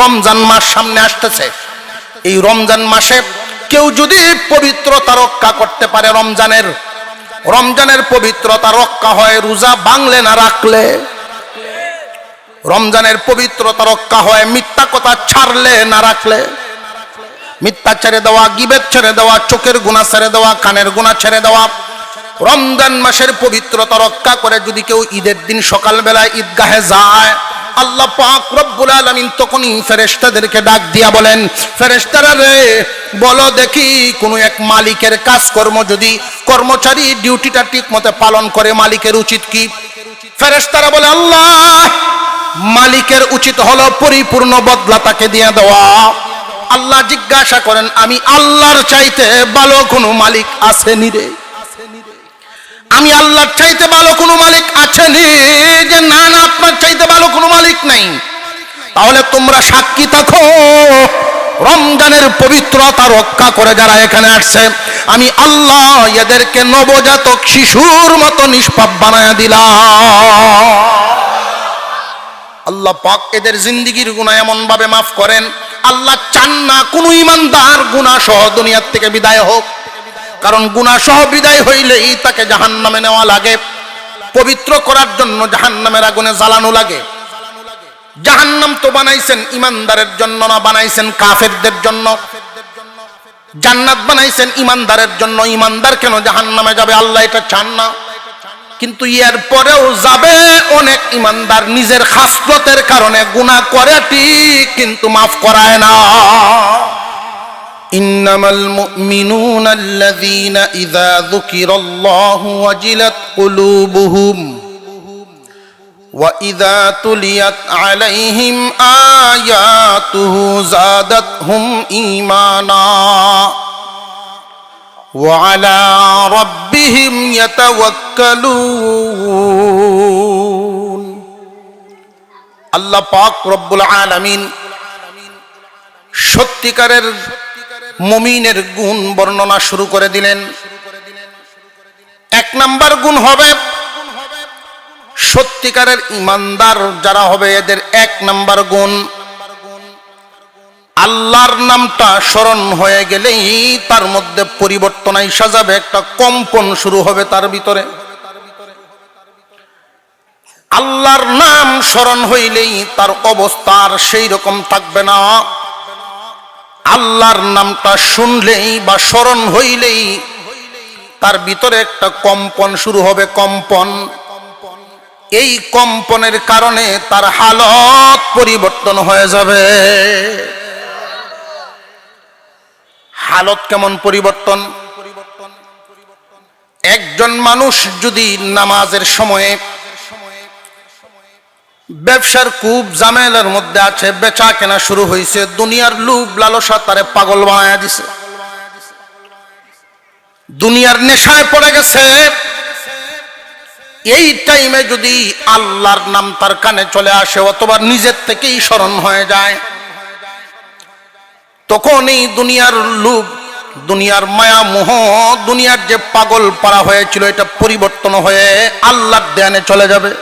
রমজান মাস সামনে আসতেছে। এই রমজান মাসে কেউ যদি পবিত্রতা রক্ষা করতে পারে, রমজানের পবিত্রতা রক্ষা হয় রোজা ভাঙলে না রাখলে। রমজানের পবিত্রতা রক্ষা হয় মিথ্যা কথা ছাড়লে না রাখলে। মিথ্যা ছেড়ে দেওয়া, গীবত ছেড়ে দেওয়া, চোখের গুনাহ ছেড়ে দেওয়া, কানের গুনাহ ছেড়ে দেওয়া। রমজান মাসের পবিত্রতা রক্ষা করে যদি কেউ ঈদের দিন সকালবেলায় ঈদগাহে যায়, আল্লাহ পাক রব্বুল আলামিন তখনই ফেরেশতাদেরকে ডাক দিয়া বলেন, ফেরেশতারা রে বলো দেখি কোন এক মালিকের কাজকর্ম যদি কর্মচারী ডিউটিটা ঠিক মতো পালন করে মালিকের উচিত কি? ফেরেশতারা বলে আল্লাহ মালিকের উচিত হলো পরিপূর্ণ বদলা তাকে দিয়ে দেওয়া। আল্লাহ জিজ্ঞাসা করেন, আমি আল্লাহর চাইতে ভালো কোনো মালিক আসেনি রে? আমি আল্লাহর চাইতে ভালো কোনো মালিক আছেনি? যে না না, আপনার চাইতে ভালো কোনো মালিক নাই। তাহলে তোমরা সাক্ষী থাকো, রমজানের পবিত্রতা রক্ষা করে যারা এখানে আসছে, আমি আল্লাহ এদেরকে নবজাতক শিশুর মতো নিষ্পাপ বানায়া দিলাম। আল্লাহ পাক এদের জিন্দেগির গুনাহ এমন ভাবে মাফ করেন, আল্লাহ চান না কোন ইমানদার গুনাহ সহ দুনিয়ার থেকে বিদায় হোক। কারণ গুনাহ সহ বিদায় হইলেই তাকে জাহান্নামে নেওয়া লাগে। পবিত্র করার জন্য জাহান্নামের আগুনে জ্বালানো লাগে। জাহান্নাম তো বানাইছেন ইমানদারের জন্য না, বানাইছেন কাফেরদের জন্য। জান্নাত বানাইছেন ইমানদারের জন্য। ইমানদার কেন জাহান্নামে যাবে? আল্লাহ এটা চান না। কিন্তু এর পরেও যাবে অনেক ইমানদার নিজের খাসলতের কারণে গুনাহ করে ঠিক, কিন্তু মাফ করায় না। ইন্নামাল মুমিনুনা আল্লাযীনা ইযা যুকিরাল্লাহু ওয়াজিলাত কুলুবুহুম ওয়া ইযা তুলিয়াত আলাইহিম আয়াতুহু যাদাতহুম ঈমানা ওয়া আলা রাব্বিহিম ইয়াতাওয়াক্কালুন। আল্লাহ পাক রব্বুল আলামিন সত্যিকারের মুমিনের গুণ বর্ণনা শুরু করে দিলেন। এক নাম্বার গুণ হবে সত্যিকারের ইমানদার যারা হবে এদের এক নাম্বার গুণ, আল্লাহর নামটা স্মরণ হয়ে গেলেই তার মধ্যে পরিবর্তন আইসা যাবে, একটা কম্পন শুরু হবে তার ভিতরে। আল্লাহর নাম স্মরণ হইলেই তার অবস্থা আর সেই রকম থাকবে না। আল্লাহর নামটা শুনলেই বা স্মরণ হইলেই তার ভিতরে একটা কম্পন শুরু হবে, কম্পন। এই কম্পনের কারণে তার হালত পরিবর্তন হয়ে যাবে। হালত কেমন পরিবর্তন? একজন মানুষ যদি নামাজের সময়ে ব্যবসার খুব ঝামেলার মধ্যে আছে, বেচা কেনা শুরু হয়েছে, দুনিয়ার লোভ লালসা তারে পাগল বানায়া দিছে, দুনিয়ার নেশায় পড়ে গেছে, এই টাইমে যদি আল্লাহর নাম তার কানে চলে আসে অথবা নিজের থেকেই স্মরণ হয়ে যায়, তখন এই দুনিয়ার লোভ, দুনিয়ার মায়া মোহ, দুনিয়ার যে পাগল পারা হয়েছিল এটা পরিবর্তন হয়ে আল্লাহর ধ্যানে চলে যাবে।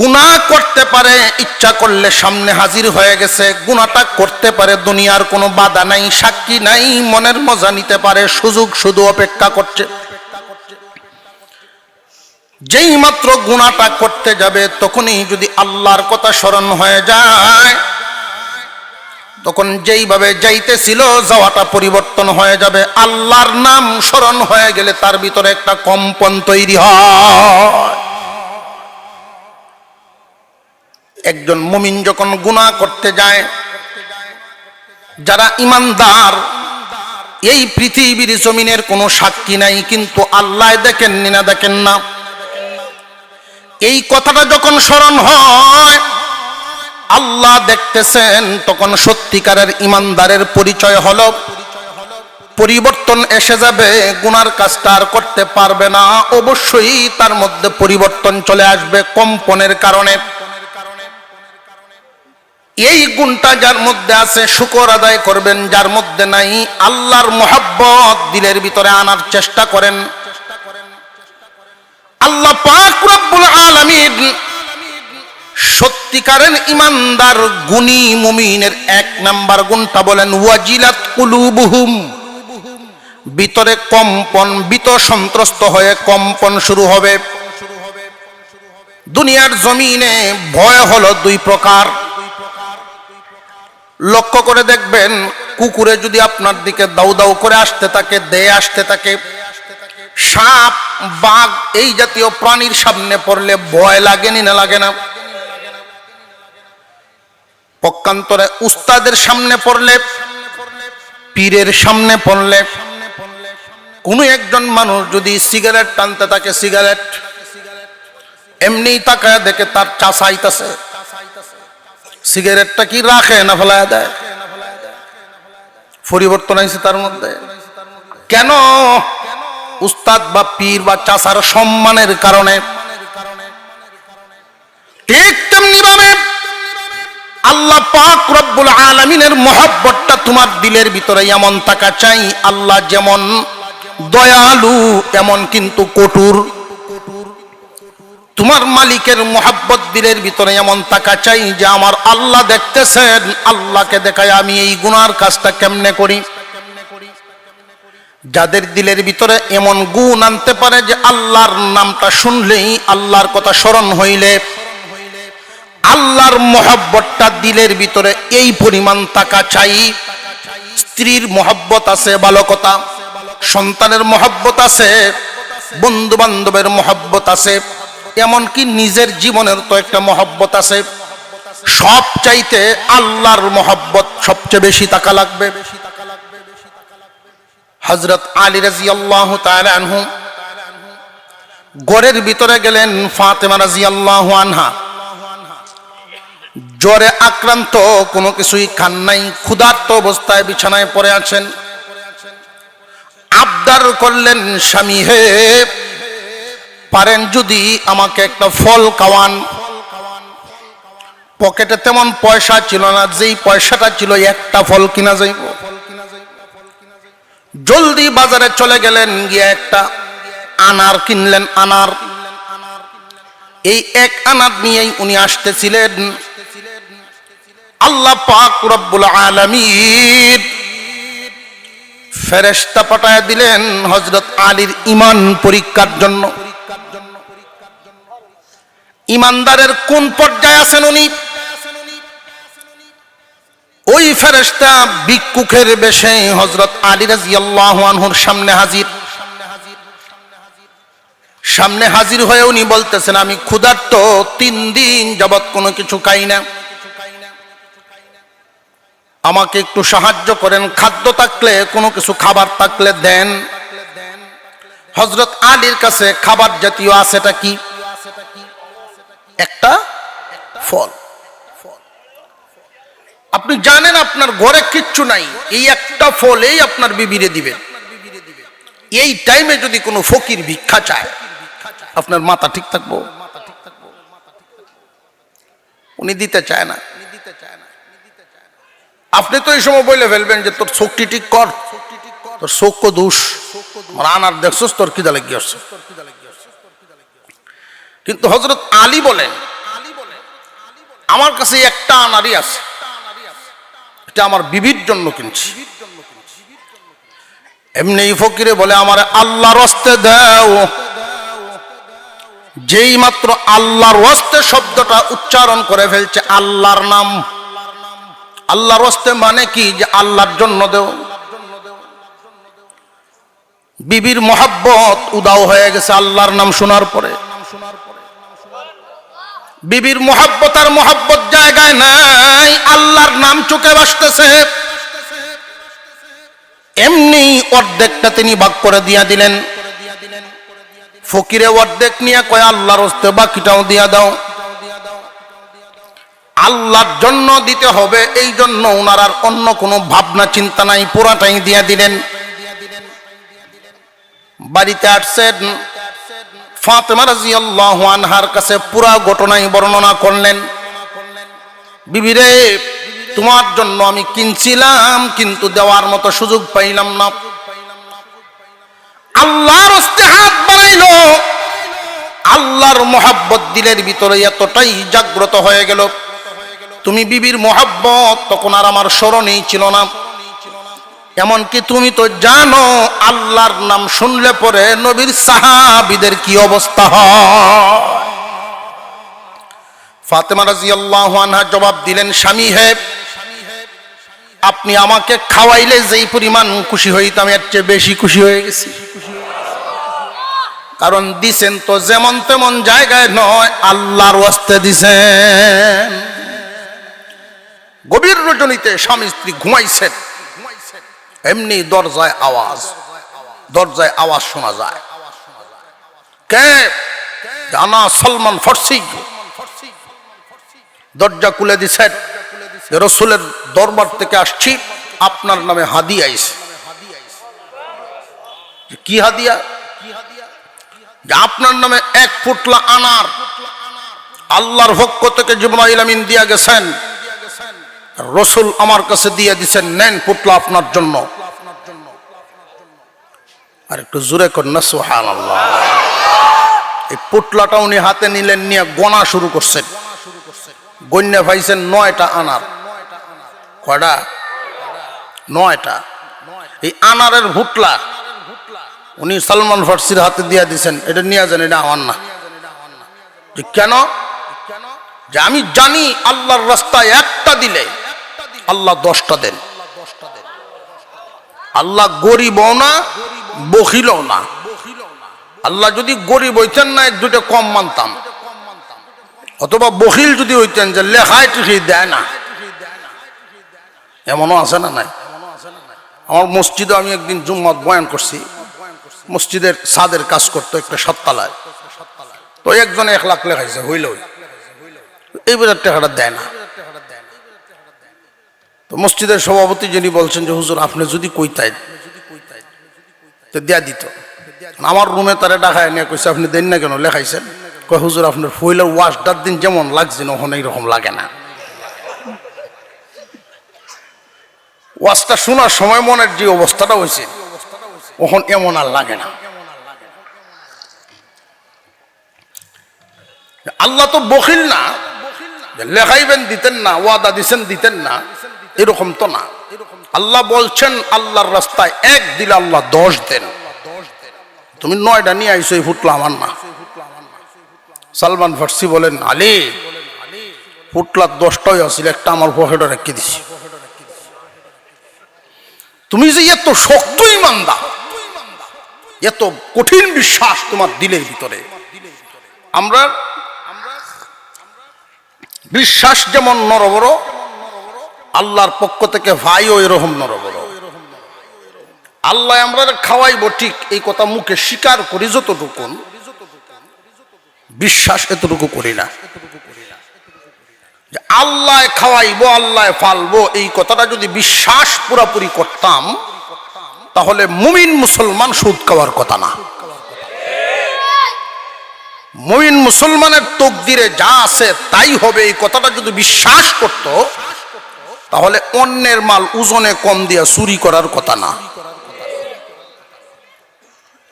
গুনাহ করতে পারে, ইচ্ছা করলে সামনে হাজির হয়ে গেছে, গুনাহটা করতে পারে, দুনিয়ার কোনো বাধা নাই, সাক্ষী নাই, মনের মজা নিতে পারে, সুযোগ শুধু অপেক্ষা করছে। যেই মাত্র গুনাহটা করতে যাবে তখনই যদি আল্লাহর কথা স্মরণ হয়ে যায়, তখন যেইভাবে যাইতেছিল যাওয়াটা পরিবর্তন হয়ে যাবে। আল্লাহর নাম স্মরণ হয়ে গেলে তার ভিতরে একটা কম্পন তৈরি হয়। একজন মুমিন যখন গুনাহ করতে যায়, যারা ইমানদার, এই পৃথিবীর জমিনের কোনো সাক্ষী নাই, কিন্তু আল্লাহ দেখেন না, দেখেন না, এই কথাটা যখন স্মরণ হয় আল্লাহ দেখতেছেন, তখন সত্যিকারের ইমানদারের পরিচয় হলো পরিবর্তন এসে যাবে। গুনার কাজটা আর করতে পারবে না, অবশ্যই তার মধ্যে পরিবর্তন চলে আসবে কম্পনের কারণে। এই গুণটা যার মধ্যে আছে শুকর আদায় করবেন, যার মধ্যে নাই আল্লাহর মুহাব্বত দিলের ভিতরে আনার চেষ্টা করেন। আল্লাহ পাক রব্বুল আলামিন সত্যিকারের ইমানদার গুণী মুমিনের এক নাম্বার গুণটা বলেন ওয়াজিলাত কুলুবুহুম, ভিতরে কম্পন, ভীত সন্ত্রস্ত হয়ে কম্পন শুরু হবে। দুনিয়ার জমিনে ভয় হলো দুই প্রকার। লক্ষ্য করে দেখবেন, কুকুরে যদি আপনার দিকে দাউ দাউ করে আসতে থাকে, দেয়ে আসতে থাকে, সাপ বাঘ এই জাতীয় প্রাণীর সামনে পড়লে ভয় লাগেনি না লাগে না? পক্ষান্তরে উস্তাদের সামনে পড়লে, পীরের সামনে পড়লে, কোন একজন মানুষ যদি সিগারেট টানতে থাকে, সিগারেট এমনি তাকায় দেখে তার চাষা আইতাছে, সিগারেটটা কি রাখে না ফেলায় দেয়? পরিবর্তন হয়েছে তার মধ্যে। কেন? উস্তাদ বা পীর বা চাষার সম্মানের কারণে। ঠিক তেমনি ভাবে আল্লাহ পাক রব্বুল আলামিনের মহব্বতটা তোমার দিলের ভিতরে এমন থাকা চাই। আল্লাহ যেমন দয়ালু এমন কিন্তু কঠোর। তোমার মালিকের মহব্বত দিলের ভিতরে এমন থাকা চাই যে আমার আল্লাহ দেখতেছেন, আল্লাহকে দেখায় আমি এই গুনার কাজটা কেমনে করি। যাদের দিলের ভিতরে এমন গুণ আনতে পারে যে আল্লাহর নামটা শুনলেই, আল্লাহর কথা স্মরণ হইলে আল্লাহর মহব্বতটা দিলের ভিতরে এই পরিমাণ থাকা চাই। স্ত্রীর মহব্বত আছে, ভালো কথা। সন্তানের মহব্বত আছে, বন্ধু বান্ধবের মহব্বত আছে, এমনকি নিজের জীবনের তো একটা মহব্বত আছে। সব চাইতে আল্লাহর মহব্বত সবচেয়ে বেশি থাকা লাগবে। হযরত আলী রাদিয়াল্লাহু তাআলা আনহু ঘরের ভিতরে গেলেন, ফাতেমা রাদিয়াল্লাহু আনহা জ্বরে আক্রান্ত, কোনো কিছুই খান নাই, ক্ষুধার্ত অবস্থায় বিছানায় পড়ে আছেন। আবদার করলেন, স্বামী হে, পারেন যদি আমাকে একটা ফল খাওয়ান। পকেটে তেমন পয়সা ছিল না, যেই পয়সাটা ছিল একটা ফল কিনা যাইব। জলদি বাজারে চলে গেলেন, গিয়ে একটা আনার কিনলেন। আনার, এই এক আনার নিয়েই উনি আসতেছিলেন। আল্লাহ পাক রব্বুল আলামিন ফেরেশতা পাঠায় দিলেন হযরত আলীর ঈমান পরীক্ষার জন্য। ঈমানদারের কোন পর্যায়ে আছেন উনি? ওই ফেরেশতা ভিক্ষুকের বেশে হযরত আলী রাদিয়াল্লাহু আনহুর সামনে হাজির। সামনে হাজির হয়ে উনি বলতেছেন, আমি ক্ষুধার্ত, 3 দিন যাবত কোনো কিছু খাই না, আমাকে একটু সাহায্য করেন, খাদ্য থাকলে, কোনো কিছু খাবার থাকলে দেন। হযরত আলীর কাছে খাবার জাতীয় আছেটা কি? একটা ফল। আপনি জানেন আপনার ঘরে কিচ্ছু নাই, এই একটা ফলেই আপনার বিবিরে দিবেন। এই টাইমে যদি কোনো ফকির ভিক্ষা চায়, আপনার মাথা ঠিক থাকবো? উনি দিতে চায় না। আপনি তো এই সময় বলে ফেলবেন যে তোর চোখটি ঠিক কর, তোর চোখ দোষ, আনার দেখছস, তোর কিদা লাগিয়ে আসছে। কিন্তু হযরত আলী বলেন, আমার কাছে একটা আনারই আছে, এটা আমার বিবির জন্য কিনছি। এমনি ফকিরে বলে, আমার আল্লাহর হস্তে দাও। যেই মাত্র আল্লাহর হস্তে শব্দটা উচ্চারণ করে ফেলছে, আল্লাহর নাম, আল্লাহর হস্তে মানে কি? যে আল্লাহর জন্য দেও। বিবির মহব্বত উদাও হয়ে গেছে আল্লাহর নাম শোনার পরে। বিবির মহব্বত আর মহব্বত জায়গায় নাই, আল্লাহর নাম চোখে ভাসতেছে। এমনি অর্ধেকটা তিনি ভাগ করে দিয়া দিলেন। ফকিরে অর্ধেক নিয়ে কয়, আল্লাহর হস্তে বাকিটাও দিয়া দাও। আল্লাহর জন্য দিতে হবে, এই জন্য ওনার আর অন্য কোনো ভাবনা চিন্তা নাই, পুরাটাই দিয়া দিলেন। বাড়িতে আসছেন, ফাতেমা রাদিয়াল্লাহু আনহার কাছে পুরা ঘটনাই বর্ণনা করলেন। বিবিরে, তোমার জন্য আমি কিনছিলাম, কিন্তু দেওয়ার মতো সুযোগ পাইলাম না। আল্লাহর হস্তে হাত বাড়াইলো, আল্লাহর মোহাব্বত দিলের ভিতরে এতটাই জাগ্রত হয়ে গেল, তুমি বিবির মোহাব্বত তখন আর আমার স্মরণেই ছিল না। এমনকি তুমি তো জানো আল্লাহর নাম শুনলে পরে নবীর সাহাবীদের কি অবস্থা হয়। ফাতেমা রাদিয়াল্লাহু আনহা জবাব দিলেন, স্বামী হে, আপনি আমাকে খাওয়াইলে যেই পরিমাণ খুশি হইতাম এর চেয়ে বেশি খুশি হয়ে গেছি। কারণ দিছেন তো যেমন তেমন জায়গায় নয়, আল্লাহর ওয়াস্তে দিছেন। গভীর রজনীতে স্বামী স্ত্রী ঘুমাইছেন, এমনি দরজায় আওয়াজ শোনা যায়। কে? জানা সলমান ফার্সি। দরজা খুলে দিছেন, রাসূলের দরবার থেকে আসছি, আপনার নামে হাদিয়া আইছে। কি হাদিয়া? যে আপনার নামে 1 পুটলা আনার আল্লাহর পক্ষ থেকে জিবরাইল আমিন দিয়া গেছেন, রাসূল আমার কাছে দিয়ে দিবেন, নেন পুটলা আপনার জন্য। আর একটু জোরে কর না সুবহানাল্লাহ। এই পুটলাটা উনি হাতে নিলেন, নিয়ে গোনা শুরু করছেন। গন্যা পাইছেন 9টা আনার। কয়টা? 9টা। এই আনারের পুটলা উনি সলমান ফার্সির হাতে দিয়ে দিছেন, এটা নিয়ে যান, এটা আমার না। যে কেন? যে আমি জানি আল্লাহর রাস্তায় একটা দিলে আল্লাহ 10টা দেন। আল্লাহ গরিবও না, বখিলও না। আল্লাহ যদি গরিব হইতেন না 1-2টা কম মানতাম, অথবা বখিল যদি হইতেন যে লেখায় টিখি দেয় না, এমনও আছে না নাই? আমার মসজিদে আমি একদিন জুম্মাত বয়ান করছি, মসজিদের ছাদের কাজ করতো একটা 7 তলায়। তো একজনে 1 লাখ লেখাইছে, হইল এইবার টাকাটা দেয় না। তো মসজিদের সভাপতি যিনি বলছেন যে হুজুর আপনি যদি কইতেন তো দেয়া দিত। আমার রুমে তারা ডাকায় নিয়ে কইছে, আপনি দেন না কেন, লেখাইছেন? কয় হুজুর আপনার ফইলের ওয়াশটার দিন যেমন লাগছে ওখানে এইরকম লাগে না। ওয়াজটা শোনার সময় মনের যে অবস্থাটা হয়েছে ওখন এমন আর লাগে না। আল্লাহ তো বখিল না, লেখাইবেন দিতেন না, ওয়াদা দিছেন দিতেন না, এরকম তো না। আল্লাহ বলছেন আল্লাহর রাস্তায় 1 দিলে আল্লাহ 10 দেন। তুমি 9টা নিয়ে আইছো, এই ফুটলা আমার না। সলমান ফার্সি বলেন, আলী ফুটলা 10টাই আসলে, একটা আমার পকেটে রেখে দিছি। তুমি যে এত শক্ত ইমানদার, এত কঠিন বিশ্বাস তোমার দিলের ভিতরে, আমরা বিশ্বাস যেমন নরবর, আল্লাহর পক্ষ থেকে ভাইও এরকম নরবর। আল্লাহ আমরা খাওয়াইবো ঠিক, এই কথা মুখে স্বীকার করি যতটুকুন, বিশ্বাস এতটুকু করি না। আল্লাহ খাওয়াইবো, আল্লাহ ফালবো, এই কথাটা যদি বিশ্বাস পুরাপুরি করতাম তাহলে মুমিন মুসলমান সুদ খাওয়ার কথা না। মুমিন মুসলমানের তকদিরে যা আছে তাই হবে, এই কথাটা যদি বিশ্বাস করত তাহলে অন্যের মাল ওজনে কম দিয়া চুরি করার কথা না।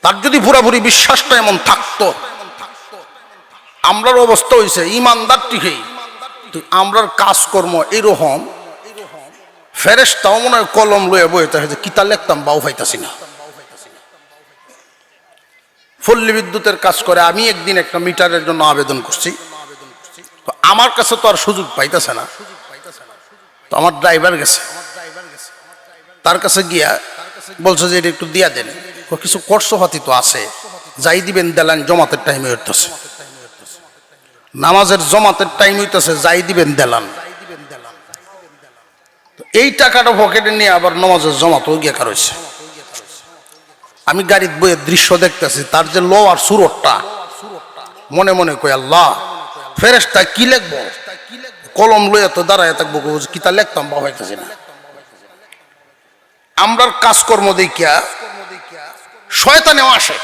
তার যদি পুরাপুরি বিশ্বাসটা এমন থাকতো, আমরার অবস্থা হয়েছে ইমানদার ঠিকই, আমরার কাজকর্ম এরকম, ফেরেশতাও মনে হয় কলম লয়ে বইতে থাকে, কিতা লিখতাম বাউ পাইতাছি না। পল্লী বিদ্যুতের কাজ করে, আমি একদিন একটা মিটারের জন্য আবেদন করছি, তো আমার কাছে তো আর সুযোগ পাইতেছে না। তো আমার ড্রাইভার গেছে, তার কাছে গিয়া বলছে যে এটা একটু দিয়া দেন। কিছু খরচপাতি তো আছে, যাই দিবেন দেলান, জমাতের টাইমে হইতেছে, নামাজের জমাতের টাইম হইতেছে, যাই দিবেন দেলান। এই টাকাটা পকেটে নিয়ে আবার নামাজের জমাতেও গিয়ে কারইছে। আমি গাড়ির বইয়ের দৃশ্য দেখতেছি, তার যে লো আর সুরটটা, মনে মনে কই আল্লাহ ফেরেশতা কি লিখবো, কলম লইয়া তো দাঁড়ায় থাকবো, কিতা লিখতাম বা হইতেছি না। আমরার কাজকর্ম দেখিয়া শয়তানেও আসে,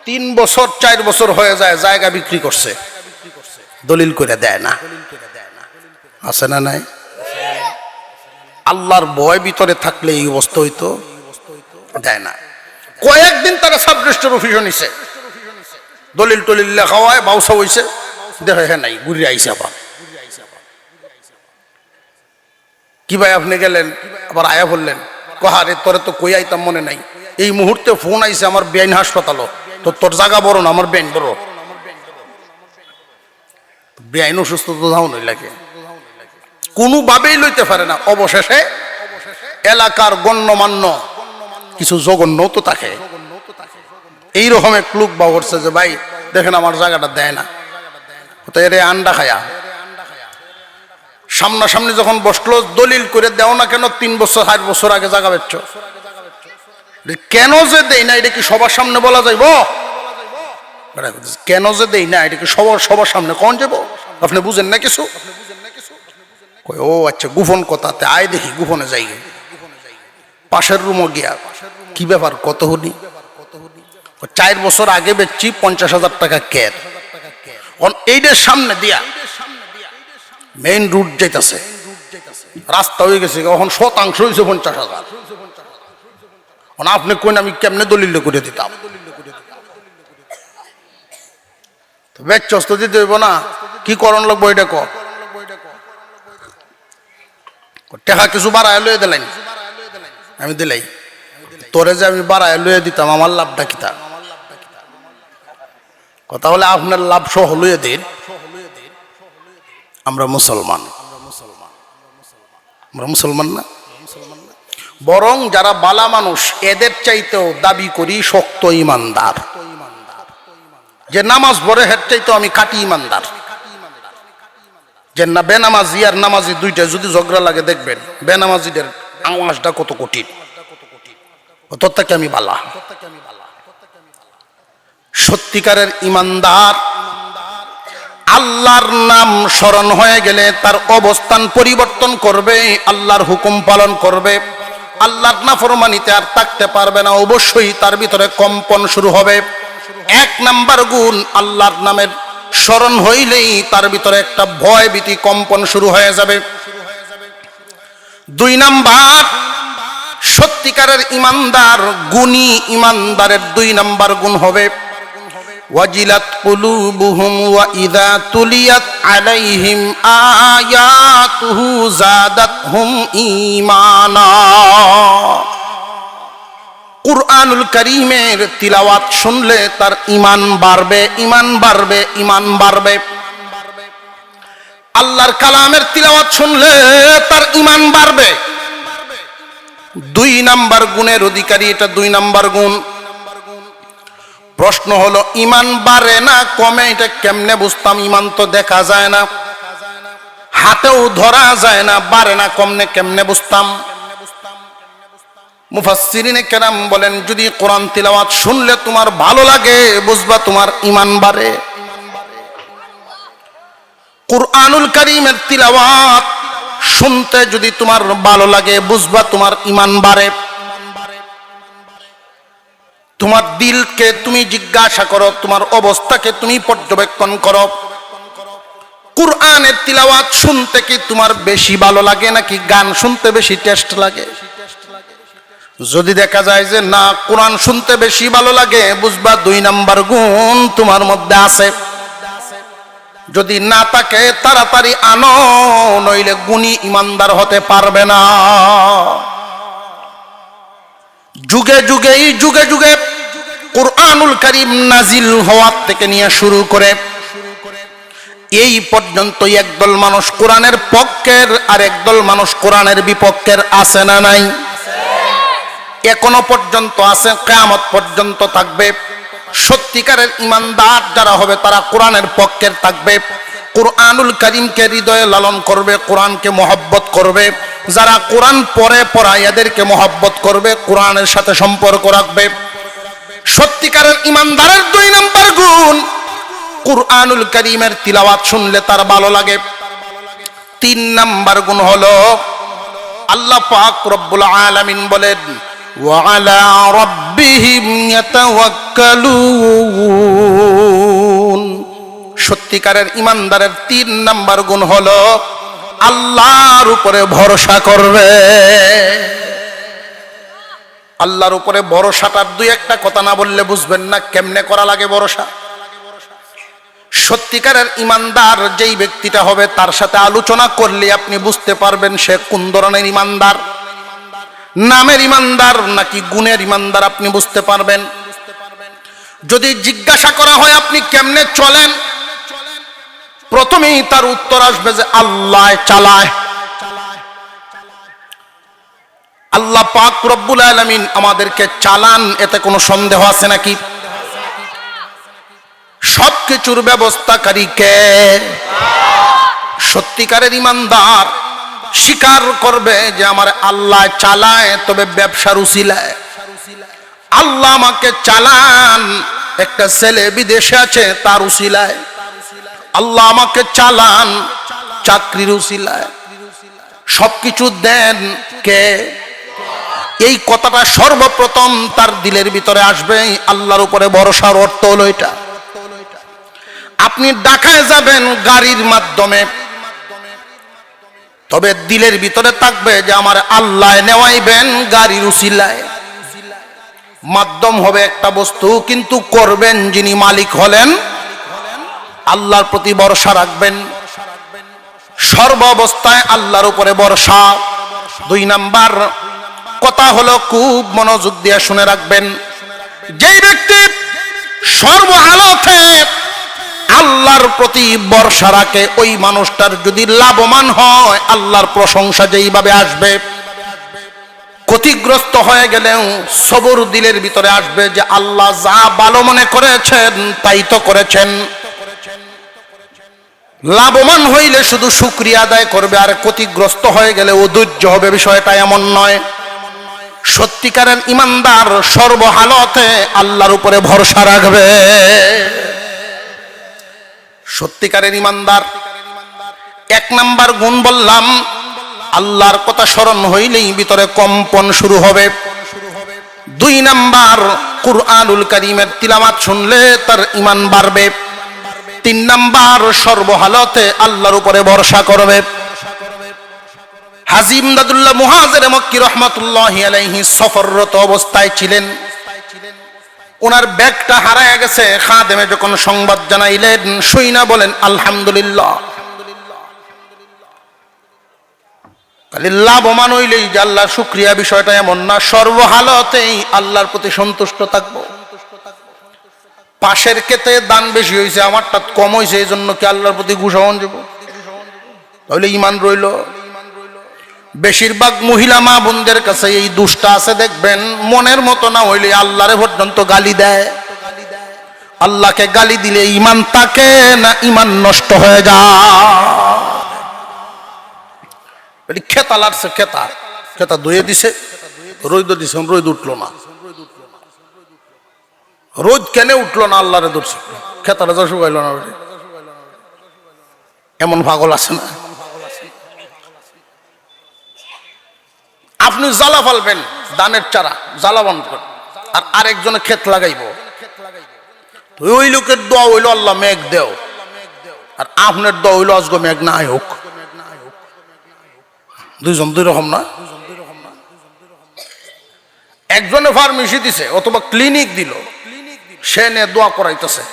3 বছর 4 বছর হয়ে যায়, জায়গা বিক্রি করছে, দলিল করে দেয় না। আছে না নাই? আল্লাহর ভয় ভিতরে থাকলে এই অবস্থা হইতো, দেয় না। কয়েকদিন তারা সাব রেজিস্ট্রার অফিসে নিছে, দলিল টলিল লেখা হয়, বাউসা হয়েছে, দেখে হ্যাঁ নাই, ঘুরে আইসে আবার। কি ভাই আপনি গেলেন, আবার আয়া বললেন, কহারে তোরে তো কই আইতাম মনে নাই, এই মুহূর্তে ফোন আইছে আমার বেআইন হাসপাতালও, তো তোর জায়গা বড় না আমার বেআইন বড়। বেআইন অসুস্থ তো যাও নই লাগে, কোনোভাবেই লইতে পারে না। অবশেষে এলাকার গণ্যমান্য কিছু জঘন্য তো থাকে, এইরকম এক লোক বা করছে যে ভাই দেখেন আমার জায়গাটা দেয় না, তো এর আন্ডা খায়া সামনাসামনি যখন বসলো, দলিল করে দেও না কেন, 3 বছর 8 বছর আগে জায়গা বেচছ, কেন যে দেই না এটা কি সবার সামনে বলা যাইব? কেন যে দেই না এটা কি সবার সামনে কোন যাব? আপনি বুঝেন না কিছু? ও আচ্ছা, গোপন কথাতে আয় দেখি, গোপনে যাই, পাশের রুমও গিয়া কি ব্যাপার কত হনি, 4 বছর আগে বেচছি 50,000 টাকা ক্যার, এইটার সামনে দিয়া মেইন রুট যাইতেছে, রাস্তা হয়ে গেছে, এখন শতাংশ হয়েছে 50,000। আপনি কোন আমি কেমনে দলিল করে দিতাম? বেচস্ত দিতে হইব না, কি করণ লাগবো এটা কর, টাকা কিছু বাড়ায় লইয়ে দিলেন, আমি দিলাই, তোরে যে আমি বাড়ায় লইয়ে দিতাম, আমার লাভটা কিতা? কথা হলে আপনার লাভ সহ লইয়ে দিন। আমরা মুসলমান, আমরা মুসলমান না, বরং যারা বালা মানুষ এদের চাইতেও দাবি করি শক্ত ইমানদার। যে নামাজ পড়ে হের চাইতেও আমি কাটি ইমানদার। যে না বেনামাজি আর নামাজি দুইটা যদি ঝগড়া লাগে দেখবেন বেনামাজিদের আওয়াজটা কত কঠিন, তোর থেকে আমি বালা। সত্যিকারের ইমানদার আল্লাহর নাম স্মরণ হয়ে গেলে তার অবস্থান পরিবর্তন করবে, আল্লাহর হুকুম পালন করবে, আল্লাহর নাফরমানিতে আর থাকতে পারবে না, অবশ্যই তার ভিতরে কম্পন শুরু হবে। 1 নাম্বার গুণ, আল্লাহর নামের স্মরণ হইলেই তার ভিতরে একটা ভয় ভীতি কম্পন শুরু হয়ে যাবে। 2 নাম্বার, সত্যিকারের ইমানদার গুণী ইমানদারের 2 নাম্বার গুণ হবে ওয়াজিলাত কুলুবুহুম ওয়া ইযা তুলিয়াত আলাইহিম আয়াতুহু যাদাতহুম ঈমানা। কুরআনুল কারীমের তিলাওয়াত শুনলে তার ঈমান বাড়বে, ঈমান বাড়বে, ঈমান বাড়বে। আল্লাহর কালামের তিলাওয়াত শুনলে তার ঈমান বাড়বে। 2 নাম্বার গুণের অধিকারী এটা, 2 নাম্বার গুণ। প্রশ্ন হলো ঈমান বাড়ে না কমে এটা কেমনে বুঝতাম? ঈমান তো দেখা যায় না, হাতেও ধরা যায় না, বাড়ে না কমনে কেমনে বুঝতাম? মুফাসসিরিনে কেরাম বলেন যদি কোরআন তিলাওয়াত শুনলে তোমার ভালো লাগে বুঝবা তোমার ঈমান বাড়ে। কুরআনুল কারীমের তিলাওয়াত শুনতে যদি তোমার ভালো লাগে বুঝবা তোমার ঈমান বাড়ে। তোমার দিলকে তুমি জিজ্ঞাসা করো, তোমার অবস্থাকে তুমি পর্যবেক্ষণ করো, কুরআনের তিলাওয়াত শুনতে কি তোমার বেশি ভালো লাগে নাকি গান শুনতে বেশি টেস্ট লাগে? যদি দেখা যায় যে না কোরআন শুনতে বেশি ভালো লাগে বুঝবা 2 নাম্বার গুণ তোমার মধ্যে আছে। যদি না থাকে তাড়াতাড়ি আনো, নইলে গুণী ইমানদার হতে পারবে না। যুগে যুগে কুরআনুল কারীম নাজিল হওয়ার থেকে নিয়ে শুরু করে এই পর্যন্ত একদল মানুষ কোরআনের পক্ষের আর একদল মানুষ কোরআনের বিপক্ষের আছে না নাই? এখনো পর্যন্ত আছে, কিয়ামত পর্যন্ত থাকবে। সত্যিকারের ইমানদার যারা হবে তারা কোরআনের পক্ষের থাকবে, কুরআনুল কারীমকে হৃদয়ে লালন করবে, কোরআনকে মহব্বত করবে। যারা কোরআন পড়ায় এদেরকে মহব্বত করবে, কোরআনের সাথে সম্পর্ক রাখবে। সত্যিকারের ইমানদারের 2 নাম্বার গুণ কুরআনুল কারীমের তিলাওয়াত শুনলে তার ভালো লাগে। 3 নাম্বার গুণ হলো আল্লাহ পাক রব্বুল আলামিন বলেন ওয়া আলা রাব্বিহিম ইয়াতাওয়াক্কালুন। সত্যিকারের ইমানদারের 3 নাম্বার গুণ হলো আল্লাহর উপরে ভরসা করবে। আল্লাহর উপরে ভরসাটার 2-1টা কথা না বললে বুঝবেন না কেমনে করা লাগে ভরসা। সত্যিকারের ইমানদার যেই ব্যক্তিটা হবে তার সাথে আলোচনা করলে আপনি বুঝতে পারবেন সে কোন ধরনের ইমানদার, নামের ইমানদার নাকি গুণের ইমানদার আপনি বুঝতে পারবেন। যদি জিজ্ঞাসা করা হয় আপনি কেমনে চলেন, প্রথমেই তার উত্তর আসবে যে আল্লাহ চালায়। আল্লাহ পাক রব্বুল আলামিন আমাদেরকে চালান, এতে কোনো সন্দেহ আছে নাকি? সবকিছুর ব্যবস্থাকারী কে? সত্যিকারের ইমানদার স্বীকার করবে যে আমার আল্লাহ চালায়, তবে ব্যবসার উসিলায়। আল্লাহ আমাকে চালান, একটা ছেলে বিদেশে আছে তার উসিলায়। আল্লাহ আমাকে চালান চাকরির উসিলায়। সবকিছু দেন কে? এই কথাটা সর্বপ্রথম তার দিলের ভিতরে আসবে। আল্লাহর উপরে ভরসার অর্থ হলো এটা। আপনি ঢাকায় যাবেন গাড়ির মাধ্যমে, তবে দিলের ভিতরে থাকবে যে আমার আল্লাহ নেওয়াইবেন গাড়ির উসিলায়। মাধ্যম হবে একটা বস্তু, কিন্তু করবেন যিনি মালিক হলেন আল্লাহর প্রতি ভরসা রাখবেন। সর্ব অবস্থায় আল্লাহর উপরে ভরসা। 2 নাম্বার কথা হলো, খুব মনোযোগ দিয়ে শুনে রাখবেন, যেই ব্যক্তি সর্বহালতে আল্লাহর প্রতি ভরসা রাখে ওই মানুষটার যদি লাভবান হয় আল্লাহর প্রশংসা যেইভাবে আসবে। ক্ষতিগ্রস্ত হয়ে গেলেও সবর দিলের ভিতরে আসবে যে আল্লাহ যা ভালো মনে করেছেন তাই তো করেছেন। লাভবান হইলে শুধু শুকরিয়া আদায় করবে, আর ক্ষতিগ্রস্ত হয়ে গেলে অধৈর্য হবে। বিষয়টা এমন নয়। সত্যিকারের ইমানদার সর্বহালতে আল্লাহর উপরে ভরসা রাখবে। সত্যিকারের ইমানদার 1 নাম্বার গুণ বললাম, আল্লাহর কথা স্মরণ হইলেই ভিতরে কম্পন শুরু হবে। 2 নাম্বার কুরআনুল কারীমের তিলাওয়াত শুনলে তার ঈমান বাড়বে। 3 নাম্বার সর্বহালতে আল্লাহর উপরে ভরসা করবে। হাজী ইমদাদুল্লাহ মুহাজির মক্কি রাহমাতুল্লাহি আলাইহি সফররত অবস্থায় ছিলেন। ওনার ব্যাগটা হারায় গেছে। খাদেমে যখন সংবাদ জানাইলেন, শুইনা বলেন আলহামদুলিল্লাহ। খালি লাভবান হইলেই যে আল্লাহর শুকরিয়া, বিষয়টা এমন না। সর্বহালতেই আল্লাহর প্রতি সন্তুষ্ট থাকবো। পাশের ক্ষেতে দান বেশি হয়েছে, আমারটা কম হয়েছে, এই জন্য কি আল্লাহর প্রতি ঘুষাওয়ান যাব? তাহলে ইমান রইল। বেশিরভাগ মহিলা মা বোনদের কাছে এই দুষ্টা আছে, দেখবেন মনের মতো না হইলে আল্লাহরে পর্যন্ত গালি দেয়। আল্লাহকে গালি দিলে ইমান থাকে না, ইমান নষ্ট হয়ে যায়। খেতা লাগছে, খেতা ধুয়ে দিছে, রোদ দিছে, রোদ উঠলো না। রোদ কেন উঠলো না? আল্লাহরে ধরছে, খেতাটা যা শুকাইল না। এমন পাগল আছে না? আপনি জ্বালা ফালবেন, দানের চারা জ্বালা বন্ধ করেন, আর আরেকজনে ক্ষেত লাগাইব। ওই লোকের দোয়া হইল আল্লাহ মেঘ দেও, আর আপনার দোয়া হইল আজকে মেঘ না হোক। 2 রকম না। একজনে ফার্মেসি দিছে অথবা ক্লিনিক দিল, সে নিয়ে দোয়া করাইতেছে।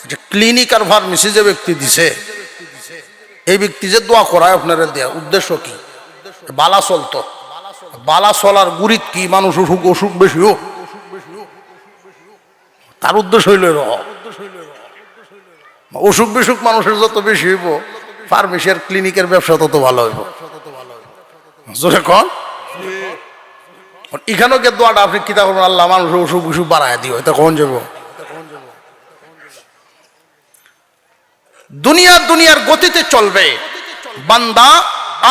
যে ক্লিনিক আর ফার্মেসি যে ব্যক্তি দিছে, এই ব্যক্তি যে দোয়া করায় আপনারা দেয়া উদ্দেশ্য কি? বালা চলতো, বালা চলার গুরিত কি? মানুষ অসুখ বেশি হোক, তার উদ্দেশ্য হইল অসুখ বিসুখ মানুষের যত বেশি হইব, ফার্মেসি আর ক্লিনিকের ব্যবসা তত ভালো হইব। জোরে কন। এখানেও কে দোয়াটা আপনি কিতা করবেন? আল্লাহ মানুষের অসুখ বিসুখ বাড়ায় দিও, এটা কখন যাব? দুনিয়ার গতিতে চলবে, বান্দা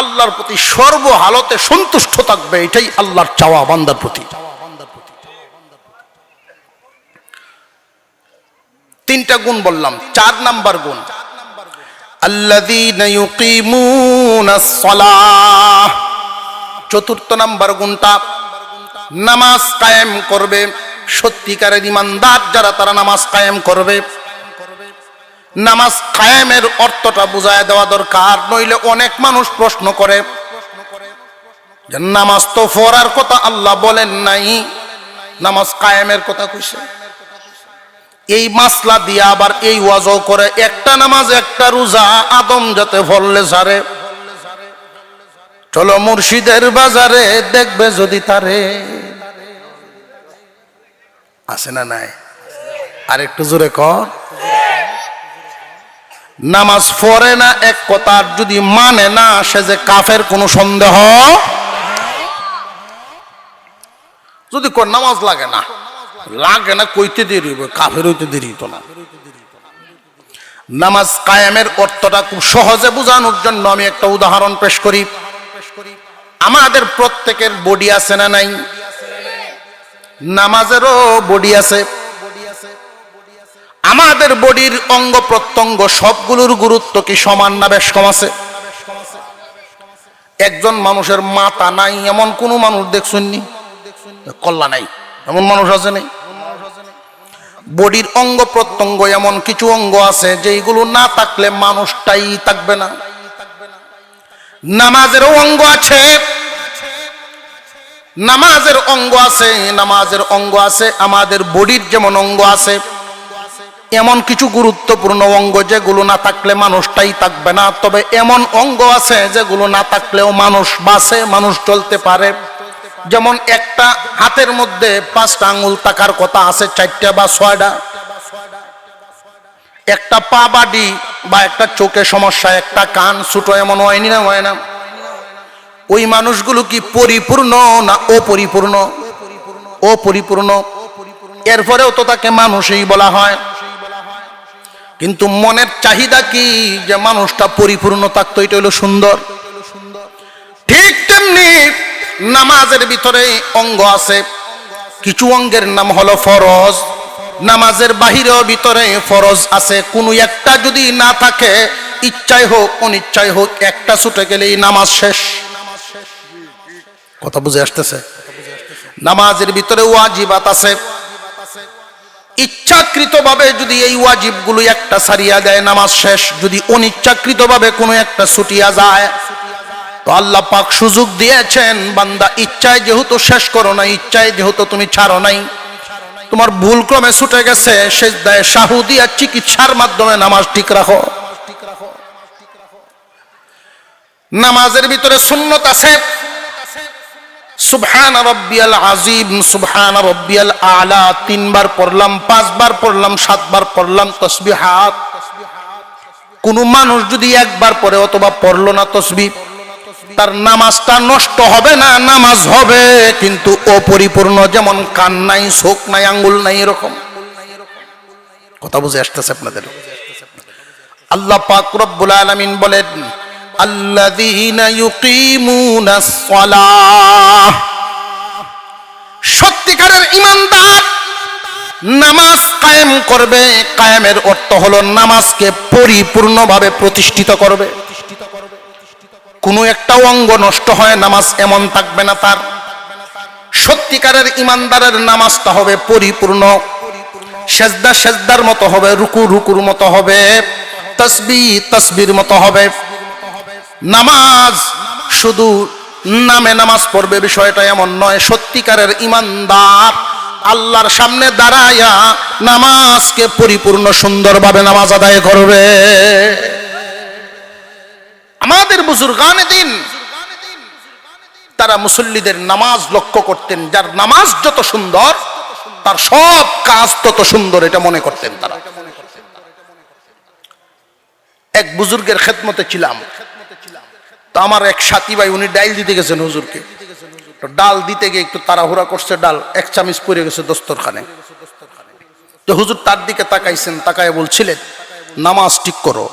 আল্লাহর প্রতি সর্বহালতে সন্তুষ্ট থাকবে। এটাই আল্লাহর চাওয়া বান্দার প্রতি। 3টা গুণ বললাম। 4 নাম্বার গুণ, আল্লাযীনা ইউকিমুনাস সালাহ। 4র্থ নাম্বার গুণটা, নামাজ কায়েম করবে। সত্যিকারের ইমানদার যারা, তারা নামাজ কায়েম করবে। নামাজ কায়েমের অর্থটা বুঝায় দেওয়া দরকার, নইলে অনেক মানুষ প্রশ্ন করে যে নামাজ তো পড়ার কথা আল্লাহ বলেন নাই, নামাজ কায়েমের কথা কইছে। এই মাসলা দিয়া আবার এই ওয়াজও করে, একটা নামাজ একটা রোজা আদম যাতে ভরলে সারে, চলো মুর্শিদের বাজারে দেখবে যদি তারে। আছে না নাই? আর একটু জোরে কর। নামাজ পড়ে না এক কথা, যদি মানে না সে যে কাফের কোনো সন্দেহ, যদি কোন নামাজ লাগে না কইতে দেরি হবে, কাফের হইতে দেরি তো না। নামাজ কায়েমের অর্থটা খুব সহজে বোঝানোর জন্য আমি একটা উদাহরণ পেশ করি। আমাদের প্রত্যেকের বডি আছে না নাই? নামাজেরও বডি আছে। আমাদের বডির অঙ্গ প্রত্যঙ্গ সবগুলোর গুরুত্ব কি সমান না বেশ কম আছে? একজন মানুষের মাথা নাই এমন কোন মানুষ দেখছেননি? কল্লা নাই এমন মানুষ আছে নেই? বডির অঙ্গ প্রত্যঙ্গ এমন কিছু অঙ্গ আছে যেগুলো না থাকলে মানুষটাই থাকবে না। নামাজেরও অঙ্গ আছে, নামাজের অঙ্গ আছে, নামাজের অঙ্গ আছে। আমাদের বডির যেমন অঙ্গ আছে, এমন কিছু গুরুত্বপূর্ণ অঙ্গ যেগুলো না থাকলে মানুষটাই থাকবে না। তবে এমন অঙ্গ আছে যেগুলো না থাকলেও মানুষ বাঁচে, মানুষ চলতে পারে। যেমন একটা হাতের মধ্যে 5টা আঙ্গুল থাকার কথা আছে, 4টা বা 6টা। একটা পা বাডি বা একটা চোখে সমস্যা, একটা কান ছোট, এমন হয়নি না? হয় না? ওই মানুষগুলো কি পরিপূর্ণ না অপরিপূর্ণ? অপরিপূর্ণ। এরপরেও তো তাকে মানুষই বলা হয়। কিন্তু মনের চাহিদা কি যে মানুষটা পরিপূর্ণ থাকতো, এটা হলো সুন্দর। ঠিক তেমনি নামাজের ভিতরে অঙ্গ আছে, কিছু অঙ্গের নাম হলো ফরজ। নামাজের বাহিরেও ভিতরে ফরজ আছে। কোনো একটা যদি না থাকে, ইচ্ছাই হোক অনিচ্ছাই হোক, একটা ছুটে গেলেই নামাজ শেষ। কথা বুঝে আসতেছে? নামাজের ভিতরে ওয়াজিবাত আছে। ইচ্ছাকৃতভাবে যদি এই ওয়াজিবগুলো একটা সারিয়া দেয়, নামাজ শেষ। যদি অনিচ্ছাকৃতভাবে কোনো একটা ছুটিয়া যায়, তো আল্লাহ পাক সুযোগ দিয়েছেন, বান্দা ইচ্ছায় যেহেতু শেষ করো না, ইচ্ছায় যেহেতু তুমি ছাড়ো নাই, তোমার ভুল ক্রমে ছুটে গেছে, সেজদায়ে সাহু দিয়া চিকিৎসার মাধ্যমে নামাজ ঠিক রাখো। নামাজের ভিতরে সুন্নত আছে। সুবহান রাব্বিয়াল আযীম, সুবহান রাব্বিয়াল আলা 3 বার পড়লাম, 5 বার পড়লাম, 7 বার পড়লাম তাসবিহাত। কোন মানুষ যদি একবার পড়ে অথবা পড়লো না তাসবিহ, তার নামাজটা নষ্ট হবে না, নামাজ হবে কিন্তু অপরিপূর্ণ। যেমন কান নাই, চোখ নাই, আঙ্গুল নাই, এরকম। কথা বুঝে আসতেছে আপনাদের? আল্লাহ পাক রব্বুল আলামিন বলেন, আল্লাযীনা ইউকিমুনাস সালাহ। সত্যিকারের ঈমানদার নামাজ কায়েম করবে। কায়েমের অর্থ হলো নামাজকে পরিপূর্ণভাবে প্রতিষ্ঠিত করবে। কোনো একটা অঙ্গ নষ্ট হয় নামাজ এমন থাকবে না তার। সত্যিকারের ঈমানদারের নামাজটা হবে পরিপূর্ণ। সেজদা সেজদার মতো হবে, রুকু রুকুর মতো হবে, তাসবিহ তাসবির মতো হবে। নামাজ শুধু নামে নামাজ পড়বে বিষয়টা এমন নয়। সত্যিকারের ঈমানদার আল্লাহর সামনে দাঁড়ায়া নামাজকে পরিপূর্ণ সুন্দরভাবে নামাজ আদায় করবে। আমাদের বুজুর্গানে দিন তারা মুসল্লিদের নামাজ লক্ষ্য করতেন। যার নামাজ যত সুন্দর, তার সব কাজ তত সুন্দর, এটা মনে করতেন তারা। এক বুজুর্গের খেদমতে ছিলাম, তো আমার এক সাথী ভাই, উনি ডাল দিতে গেছেন হুজুরকে। তো ডাল দিতে গিয়ে একটু তাড়াহুড়া করছে, ডাল 1 চামচ পড়ে গেছে দস্তরখানে। তো হুজুর তার দিকে তাকাইছেন, তাকায় বলছিলেন, নামাজ ঠিক করো।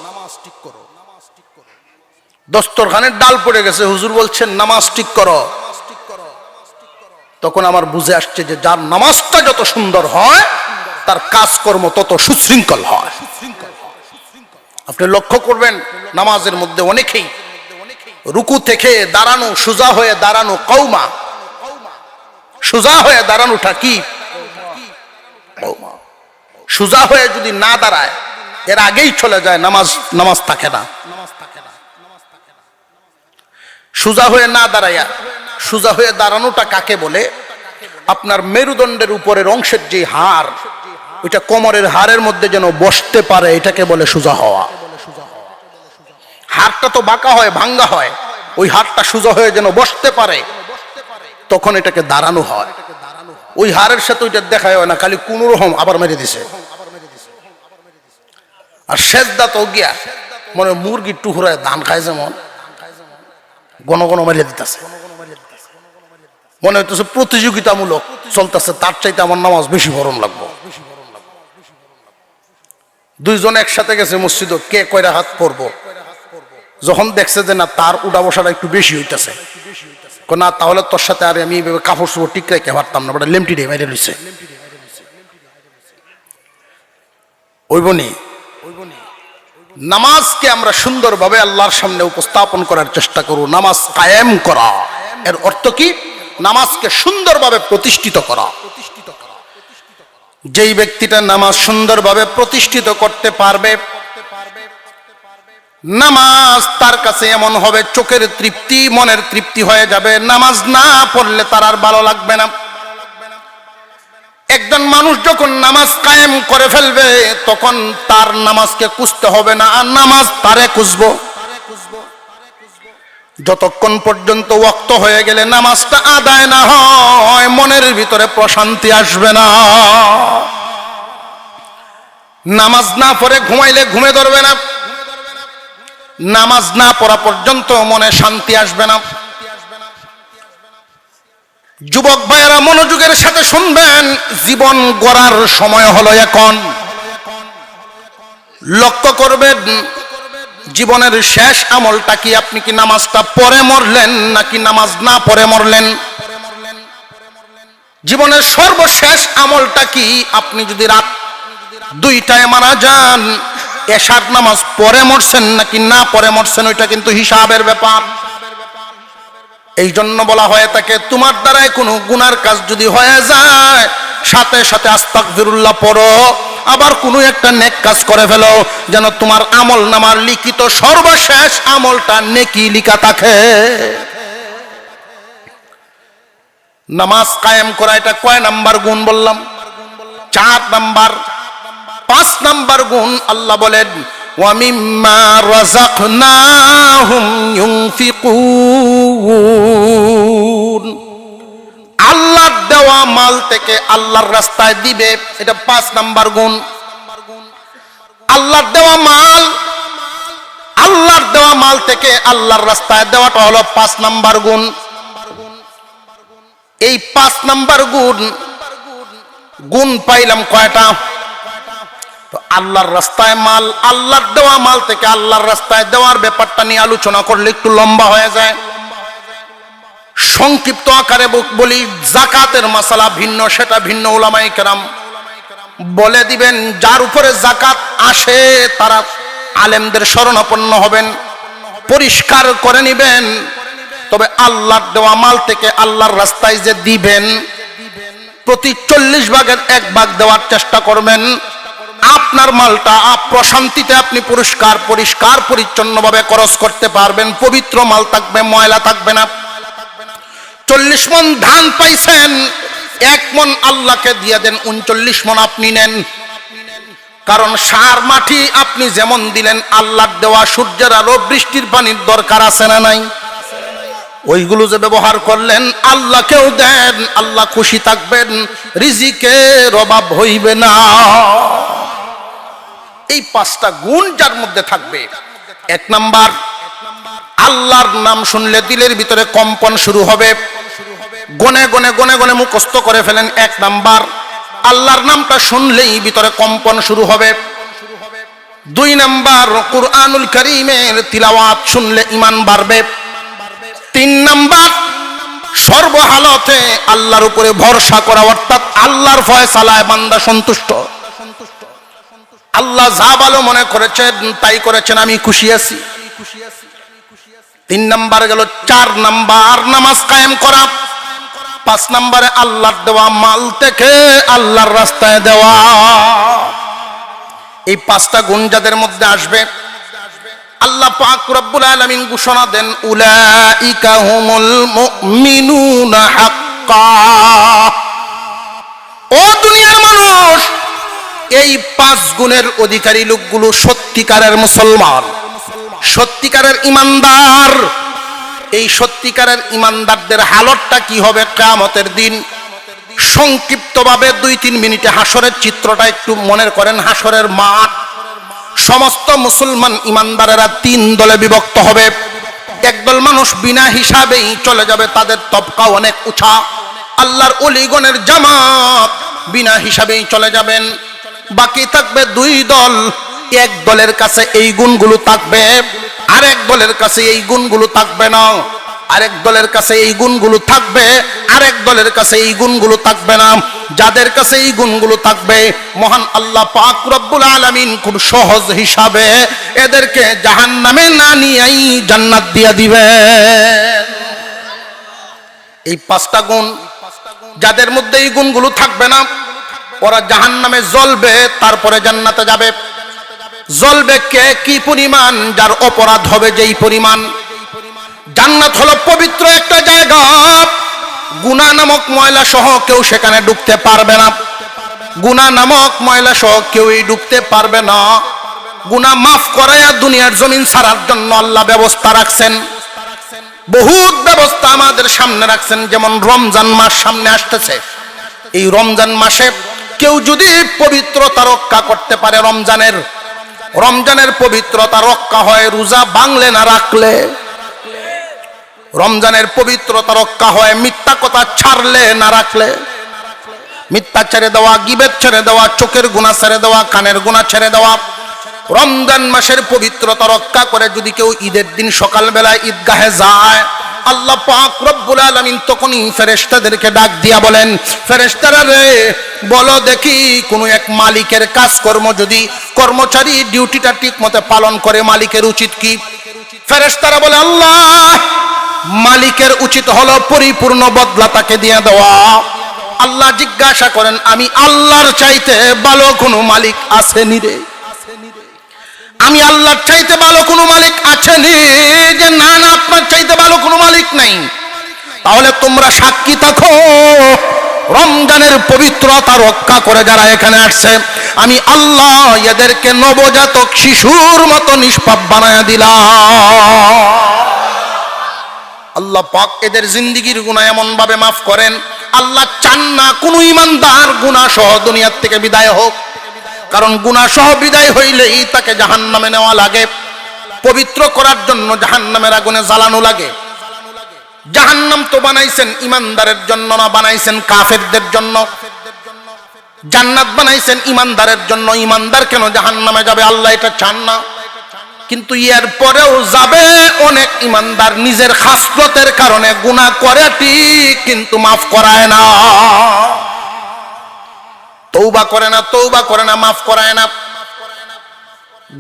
দস্তরখানের ডাল পড়ে গেছে, হুজুর বলছেন নামাজ ঠিক করো। তখন আমার বুঝে আসছে যে যার নামাজটা যত সুন্দর হয়, তার কাজকর্ম তত সুশৃঙ্খল হয়। আপনি লক্ষ্য করবেন, নামাজের মধ্যে অনেকেই রুকু থেকে দাঁড়ানো, সোজা হয়ে দাঁড়ানো, কওমা, সোজা হয়ে দাঁড়ানোটা কি? সোজা হয়ে যদি না দাঁড়ায়, এর আগেই চলে যায়, নামাজ থাকে না। সোজা হয়ে না দাঁড়ায়া সোজা হয়ে দাঁড়ানোটা কাকে বলে? আপনার মেরুদণ্ডের উপরের অংশের যে হাড়, ওইটা কোমরের হাড়ের মধ্যে যেন বসতে পারে, এটাকে বলে সোজা হওয়া। হাড়টা তো বাঁকা হয়, ভাঙ্গা হয়, ওই হাড়টা সোজা হয়ে যেন বসতে পারে, তখন এটাকে দাঁড়ানো হয়। ওই হাড়ের সাথে ওইটা দেখা হয় না, খালি কোন রকম আবার মেরে দিছে। আর সেজদা তো গিয়া মনে মুরগির টুকরায় ধান খায় যেমন ঘন ঘন মেরে দিতেছে, মনে হইতেছে প্রতিযোগিতামূলক চলতেছে, তার চাইতে আমার নামাজ বেশি গরম লাগবো। দুইজন একসাথে গেছে মসজিদ, কে কয়টা হাত পড়বো, যখন দেখছে যে না তার উঠা বসাটা একটু বেশি হইতেছে, না তাহলে তোর সাথে আর আমি কাপড় চোপড় ঠিক রেখে পারতাম না, বড় লেমটি দিয়ে মেরে লইছে। ওইবনি নামাজকে আমরা সুন্দরভাবে আল্লাহর সামনে উপস্থাপন করার চেষ্টা করব। নামাজ কায়েম করা এর অর্থ কি? নামাজকে সুন্দরভাবে প্রতিষ্ঠিত করা। যেই ব্যক্তিটা নামাজ সুন্দরভাবে প্রতিষ্ঠিত করতে পারবে, নামাজ তার কাছে এমন হবে চোখের তৃপ্তি, মনের তৃপ্তি হয়ে যাবে। নামাজ না পড়লে তার আর ভালো লাগবে না। একজন মানুষ যখন নামাজ কায়েম করে ফেলবে, তখন তার নামাজকে খুঁজতে হবে না, আর নামাজ তারে খুঁজবো। যতক্ষণ পর্যন্ত ওয়াক্ত হয়ে গেলে নামাজটা আদায় না হয়, মনের ভিতরে প্রশান্তি আসবে না। নামাজ না পড়ে ঘুমাইলে ঘুমে ধরবে না, নামাজ না পড়া পর্যন্ত মনে শান্তি আসবে না। যুবক ভাইয়েরা মনোযোগের সাথে শুনবেন, জীবন গড়ার সময় হলো এখন। লক্ষ্য করবেন জীবনের শেষ আমলটা কি? আপনি কি নামাজটা পড়ে মরলেন নাকি নামাজ না পড়ে মরলেন? জীবনের সর্বশেষ আমলটা কি? আপনি যদি রাত 2টায় মারা যান, এশার নামাজ পড়ে মরছেন নাকি না পড়ে মরছেন, ওইটা কিন্তু হিসাবের ব্যাপার। এই জন্য বলা হয়ে থাকে, তোমার দ্বারাই কোনো গুনার কাজ যদি হয়ে যায়, সাথে সাথে আস্তাগফিরুল্লাহ পড়ো, আবার কোনো একটা নেক কাজ করে ফেলো, যেন তোমার আমল নামার লিখিত সর্বশেষ আমলটা নেকি লিখা থাকে। নামাজ কায়েম করা এটা কয় নাম্বার গুণ বললাম? 4 নাম্বার। 5 নাম্বার গুণ আল্লাহ বলেন, ওয়া মিম্মা রাযাকনাহুম ইউনফিকুন। আল্লাহর দেওয়া মাল থেকে আল্লাহর রাস্তায় দিবে, এটা 5 নাম্বার গুণ। আল্লাহর দেওয়া মাল, আল্লাহর দেওয়া মাল থেকে আল্লাহর রাস্তায় দেওয়াটা হলো 5 নাম্বার গুণ। এই 5 নাম্বার গুণ পাইলাম কয়টা? তো আল্লাহর রাস্তায় মাল, আল্লাহর দেওয়া মাল থেকে আল্লাহর রাস্তায় দেওয়ার ব্যাপারটা নিয়ে আলোচনা করলে একটু লম্বা হয়ে যায়। সংক্ষিপ্ত আকারে বলি, যাকাতের মাসালা ভিন্ন, সেটা ভিন্ন উলামায়ে কেরাম বলে দিবেন। যার উপরে যাকাত আসে তারা আলেমদের শরণাপন্ন হবেন, পরিষ্কার করে নিবেন। তবে আল্লাহর দেওয়া মাল থেকে আল্লাহর রাস্তায় যে দিবেন, প্রতি 40 ভাগের 1 ভাগ দেওয়ার চেষ্টা করবেন। আপনার মালটা প্রশান্তিতে আপনি পরিষ্কার পরিচ্ছন্নভাবে খরচ করতে পারবেন, পবিত্র মাল থাকবে, ময়লা থাকবে না। 40 মণ ধান পাইছেন, 1 মণ আল্লাহকে দিয়ে দেন, 39 মণ আপনি নেন। কারণ সার মাটি আপনি যেমন দিলেন, আল্লাহর দেওয়া সূর্যের আলো, বৃষ্টির পানির দরকার আছে না নাই? ওইগুলো যে ব্যবহার করলেন, আল্লাহকেও দেন, আল্লাহ খুশি থাকবেন, রিজিকের অভাব হইবে না। এই 5টা গুণ যার মধ্যে থাকবে। 1 নাম্বার, আল্লাহর নাম শুনলে দিলের ভিতরে কম্পন শুরু হবে, গনে গনে গনে গনে মুখস্থ করে ফেলেন। 1 নাম্বার, আল্লাহর নামটা শুনলেই ভিতরে কম্পন শুরু হবে। 2 নাম্বার, কুরআনুল কারীমের তিলাওয়াত শুনলে ঈমান বাড়বে। 3 নাম্বার, সর্বহালতে আল্লাহর উপরে ভরসা করা, অর্থাৎ আল্লাহর ফয়সালায় বান্দা সন্তুষ্ট। আল্লাহ যা ভালো মনে করেছেন তাই করেছেন, আমি খুশি আছি। 3 নাম্বার গেল। 4 নাম্বার, নামাজ কায়েম করা। 5 নাম্বারে আল্লাহর দেওয়া মাল থেকে আল্লাহর রাস্তায় দেওয়া। এই 5টা গুণ যাদের মধ্যে আসবে, আল্লাহ পাক রব্বুল আলামিন ঘোষণা দেন, উলাইকা হুমুল মুমিনুনা হাক্কা। ও দুনিয়ার মানুষ, এই 5 গুণের অধিকারী লোকগুলো সত্যিকারের মুসলমান, সত্যিকারের ইমানদার। এই সত্যিকারের ইমানদারদের হালতটা কি হবে কিয়ামতের দিন? সংক্ষিপ্তভাবে 2-3 মিনিটে হাসরের চিত্রটা একটু মনে করেন। হাসরের মাঠ, সমস্ত মুসলমান ইমানদারেরা 3 দলে বিভক্ত হবে। একদল মানুষ বিনা হিসাবেই চলে যাবে, তাদের তবকা অনেক উঁচা। আল্লাহর ওলিগণের জামাত বিনা হিসাবেই চলে যাবেন। বাকি থাকবে 2 দল। এক দলের কাছে এই গুণগুলো থাকবে, আরেক দলের কাছে এই গুণগুলো থাকবে না। আরেক দলের কাছে এই গুণগুলো থাকবে, আরেক দলের কাছে এই গুণগুলো থাকবে না। যাদের কাছে এই গুণগুলো থাকবে, মহান আল্লাহ পাক রব্বুল আলামিন খুব সহজ হিসাবে এদেরকে জাহান্নামে না নিয়েই জান্নাত দিয়ে দিবেন। এই 5টা গুণ, যাদের মধ্যে এই গুণগুলো থাকবে না, ওরা জাহান্নামে জ্বলবে, তারপরে জান্নাতে যাবে। জ্বলবে কে? কি পরিমাণ? যার অপরাধ হবে যেই পরিমাণ। জান্নাত হলো পবিত্র একটা জায়গা, গুনাহ নামক ময়লা সহ কেউ সেখানে ঢুকতে পারবে না। গুনাহ নামক ময়লা সহ কেউই ঢুকতে পারবে না। গুনাহ মাফ করায়া দুনিয়ার জমিন ছাড়ার জন্য আল্লাহ ব্যবস্থা রাখছেন, বহুত ব্যবস্থা আমাদের সামনে রাখছেন। যেমন রমজান মাস সামনে আসতেছে, এই রমজান মাসে কেউ যদি পবিত্রতা রক্ষা করতে পারে, রমজানের পবিত্রতা রক্ষা হয় রোজা ভাঙলে না রাখলে। রমজানের পবিত্রতা রক্ষা হয় মিথ্যা কথা ছাড়লে না রাখলে। মিথ্যা ছেড়ে দেওয়া, গীবত ছেড়ে দেওয়া, চোখের গুনাহ ছেড়ে দেওয়া, কানের গুনাহ ছেড়ে দেওয়া। রমজান মাসের পবিত্রতা রক্ষা করে যদি কেউ ঈদের দিন সকালবেলায় ঈদগাহে যায়, আল্লাহ পাক রব্বুল আলামিন তখনই ফেরেশতাদেরকে ডাক দিয়া বলেন, ফেরেশতারা রে, বলো দেখি কোন এক মালিকের কাজকর্ম যদি কর্মচারী ডিউটিটা ঠিকমতো পালন করে, মালিকের উচিত কি? ফেরেশতারা বলে, আল্লাহ, মালিকের উচিত হলো পরিপূর্ণ বদলা তাকে দিয়ে দেওয়া। আল্লাহ জিজ্ঞাসা করেন, আমি আল্লাহর চাইতে ভালো কোনো মালিক আসেনি রে? আমি আল্লাহর চাইতে ভালো কোনো মালিক আছেনি? যে না না, আপনার চাইতে ভালো কোনো মালিক নাই। তাহলে তোমরা সাক্ষী থাকো, রমজানের পবিত্রতা রক্ষা করে যারা এখানে আসছে, আমি আল্লাহ এদেরকে নবজাতক শিশুর মতো নিষ্পাপ বানায়া দিলাম। আল্লাহ পাক এদের জিন্দেগির গুনাহ এমন ভাবে মাফ করেন, আল্লাহ চান না কোনো ইমানদার গুনাহ সহ দুনিয়ার থেকে বিদায় হোক। কারণ গুনাহ সহ বিদায় হইলেই তাকে জাহান্নামে নেওয়া লাগে। পবিত্র করার জন্য জাহান্নামের আগুনে জ্বালানো লাগে। জাহান্নাম তো বানাইছেন ইমানদারের জন্য না, বানাইছেন কাফেরদের জন্য। জান্নাত বানাইছেন ইমানদারের জন্য। ইমানদার কেন জাহান্নামে যাবে? আল্লাহ এটা চান না। কিন্তু এর পরেও যাবে অনেক ইমানদার, নিজের খাসলতের কারণে গুনাহ করে ঠিক, কিন্তু মাফ করায় না, তওবা করে না, মাফ করায় না।